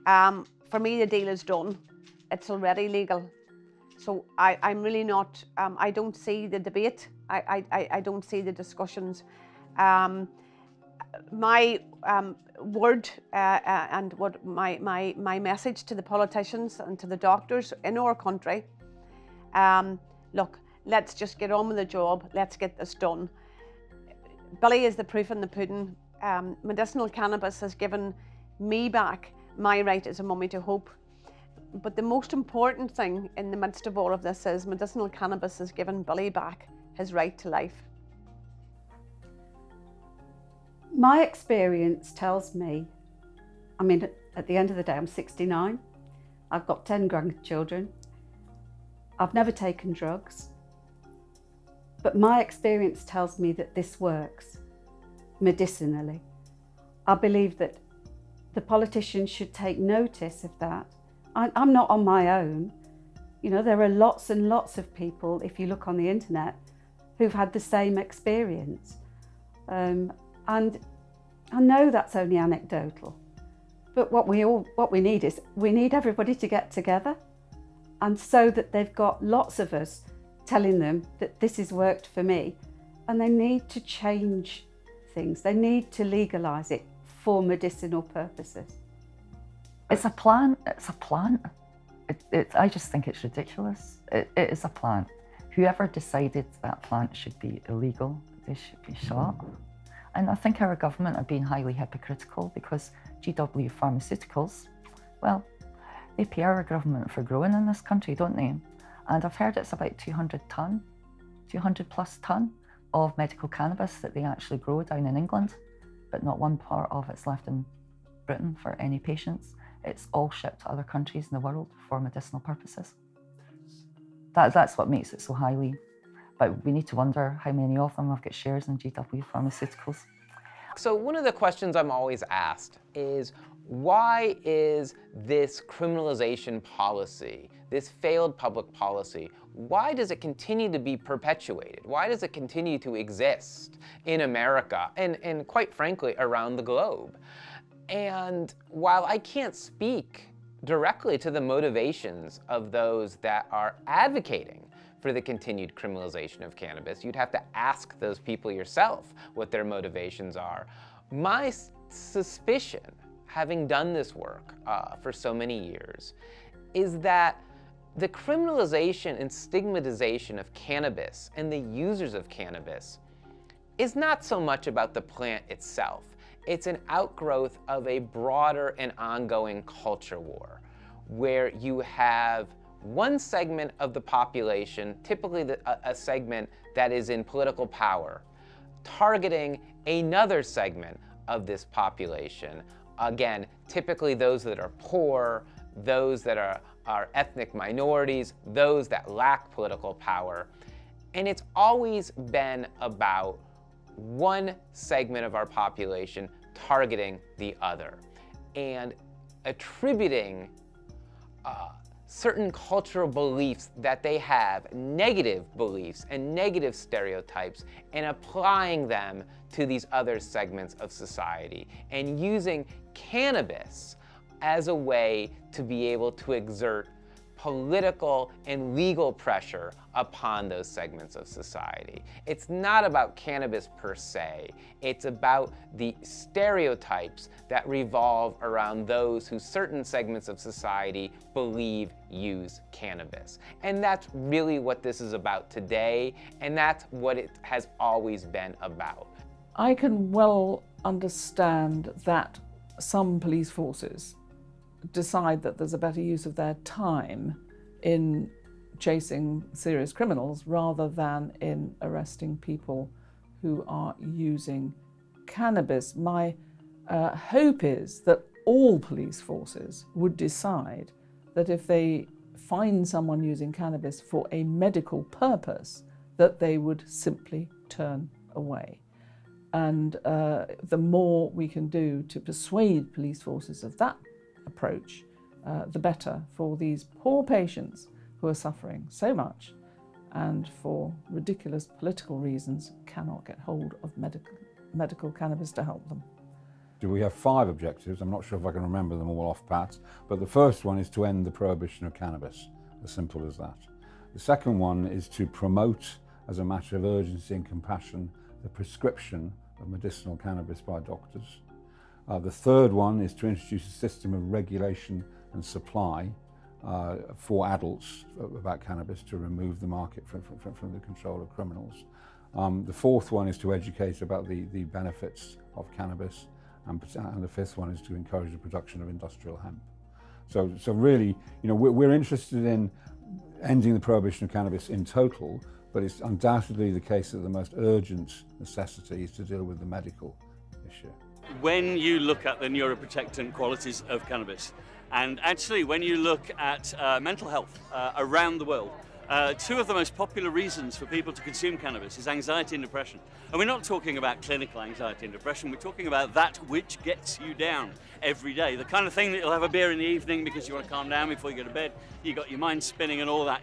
For me, the deal is done. It's already legal. So I'm really not, I don't see the debate. I don't see the discussions. My word and what my message to the politicians and to the doctors in our country, look, let's just get on with the job. Let's get this done. Billy is the proof in the pudding. Medicinal cannabis has given me back my right as a mummy to hope. But the most important thing in the midst of all of this is medicinal cannabis has given Billy back his right to life. My experience tells me, I mean, at the end of the day, I'm 69. I've got 10 grandchildren. I've never taken drugs. But my experience tells me that this works medicinally. I believe that the politicians should take notice of that. I'm not on my own. You know, there are lots and lots of people, if you look on the internet, who've had the same experience. And I know that's only anecdotal, but what we need is, we need everybody to get together, and so that they've got lots of us telling them that this has worked for me, and they need to change things. They need to legalise it for medicinal purposes. It's a plan. It's a plant. I just think it's ridiculous. It is a plant. Whoever decided that plant should be illegal, they should be shot. And I think our government are being highly hypocritical, because GW Pharmaceuticals, well, they pay our government for growing in this country, don't they? And I've heard it's about 200 plus ton of medical cannabis that they actually grow down in England, but not one part of it's left in Britain for any patients. It's all shipped to other countries in the world for medicinal purposes. That's what makes it so highly. But we need to wonder how many of them have got shares in GW Pharmaceuticals. So one of the questions I'm always asked is, why is this criminalization policy, this failed public policy, why does it continue to be perpetuated? Why does it continue to exist in America and quite frankly around the globe? And while I can't speak directly to the motivations of those that are advocating for the continued criminalization of cannabis, you'd have to ask those people yourself what their motivations are. My suspicion, having done this work for so many years, is that the criminalization and stigmatization of cannabis and the users of cannabis is not so much about the plant itself. It's an outgrowth of a broader and ongoing culture war, where you have one segment of the population, typically a segment that is in political power, targeting another segment of this population. Again, typically those that are poor, those that are ethnic minorities, those that lack political power. And it's always been about one segment of our population targeting the other and attributing certain cultural beliefs that they have, negative beliefs and negative stereotypes, and applying them to these other segments of society, and using cannabis as a way to be able to exert political and legal pressure upon those segments of society. It's not about cannabis per se. It's about the stereotypes that revolve around those who certain segments of society believe use cannabis. And that's really what this is about today, and that's what it has always been about. I can well understand that some police forces decide that there's a better use of their time in chasing serious criminals rather than in arresting people who are using cannabis. My hope is that all police forces would decide that if they find someone using cannabis for a medical purpose, that they would simply turn away. And the more we can do to persuade police forces of that approach, the better for these poor patients who are suffering so much and for ridiculous political reasons cannot get hold of medical cannabis to help them. We have 5 objectives. I'm not sure if I can remember them all off pat, but the first one is to end the prohibition of cannabis, as simple as that. The second one is to promote, as a matter of urgency and compassion, the prescription of medicinal cannabis by doctors. The third one is to introduce a system of regulation and supply for adults about cannabis to remove the market from the control of criminals. The fourth one is to educate about the benefits of cannabis, and the fifth one is to encourage the production of industrial hemp. So really, we're interested in ending the prohibition of cannabis in total, but it's undoubtedly the case that the most urgent necessity is to deal with the medical issue. When you look at the neuroprotectant qualities of cannabis, and actually when you look at mental health around the world, 2 of the most popular reasons for people to consume cannabis is anxiety and depression. And we're not talking about clinical anxiety and depression, we're talking about that which gets you down every day. The kind of thing that you'll have a beer in the evening because you want to calm down before you go to bed, you got your mind spinning and all that.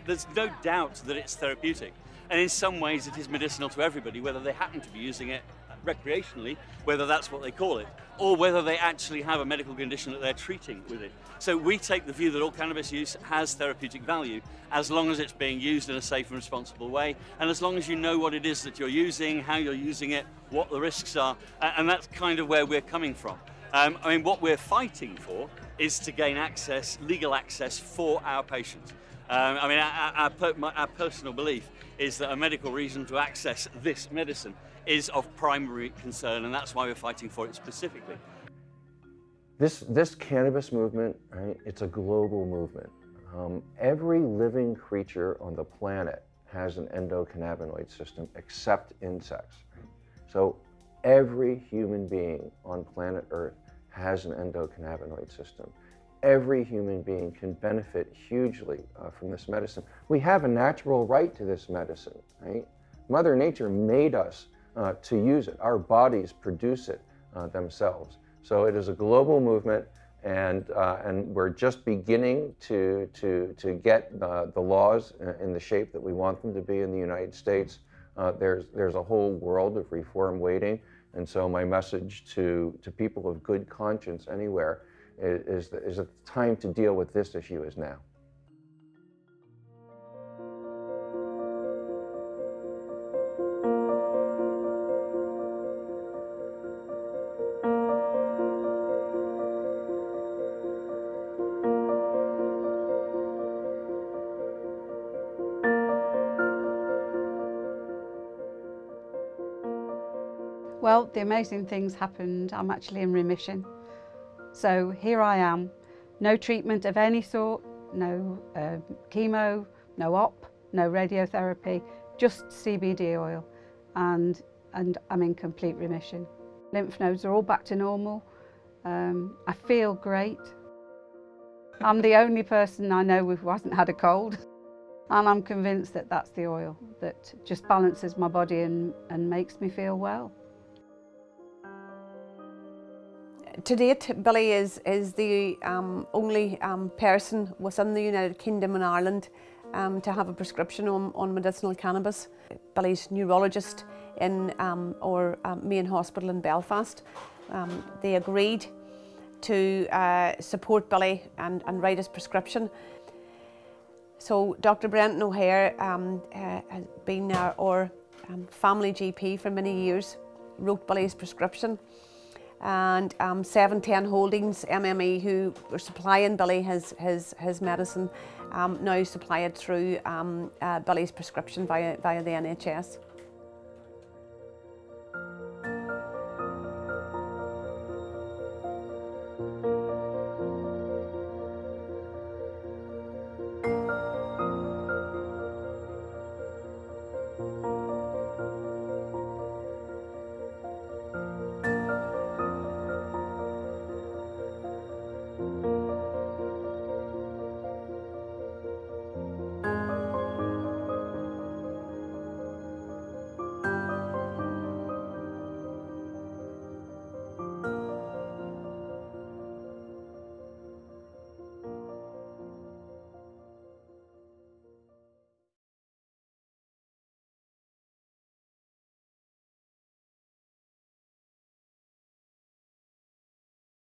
There's no doubt that it's therapeutic. And in some ways it is medicinal to everybody, whether they happen to be using it recreationally, whether that's what they call it, or whether they actually have a medical condition that they're treating with it. So we take the view that all cannabis use has therapeutic value as long as it's being used in a safe and responsible way, and as long as you know what it is that you're using, how you're using it, what the risks are, and that's kind of where we're coming from. I mean, what we're fighting for is to gain access, legal access for our patients. I mean, our personal belief is that a medical reason to access this medicine is of primary concern, and that's why we're fighting for it specifically. This cannabis movement, right, it's a global movement. Every living creature on the planet has an endocannabinoid system except insects. Right? So every human being on planet Earth has an endocannabinoid system. Every human being can benefit hugely from this medicine. We have a natural right to this medicine, right? Mother Nature made us to use it. Our bodies produce it themselves. So it is a global movement, and we're just beginning to get the laws in the shape that we want them to be in the United States. There's a whole world of reform waiting, and so my message to people of good conscience anywhere is that the time to deal with this issue is now. Well, the amazing things happened. I'm actually in remission. So here I am, no treatment of any sort, no chemo, no op, no radiotherapy, just CBD oil, and I'm in complete remission. Lymph nodes are all back to normal. I feel great. I'm the only person I know who hasn't had a cold, and I'm convinced that that's the oil that just balances my body and makes me feel well. To date, Billy is the only person within the United Kingdom and Ireland to have a prescription on medicinal cannabis. Billy's neurologist in our main hospital in Belfast, they agreed to support Billy and write his prescription. So Dr. Brenton O'Hare has been our family GP for many years, wrote Billy's prescription. And 710 Holdings MME, who were supplying Billy his medicine, now supply it through Billy's prescription via the NHS.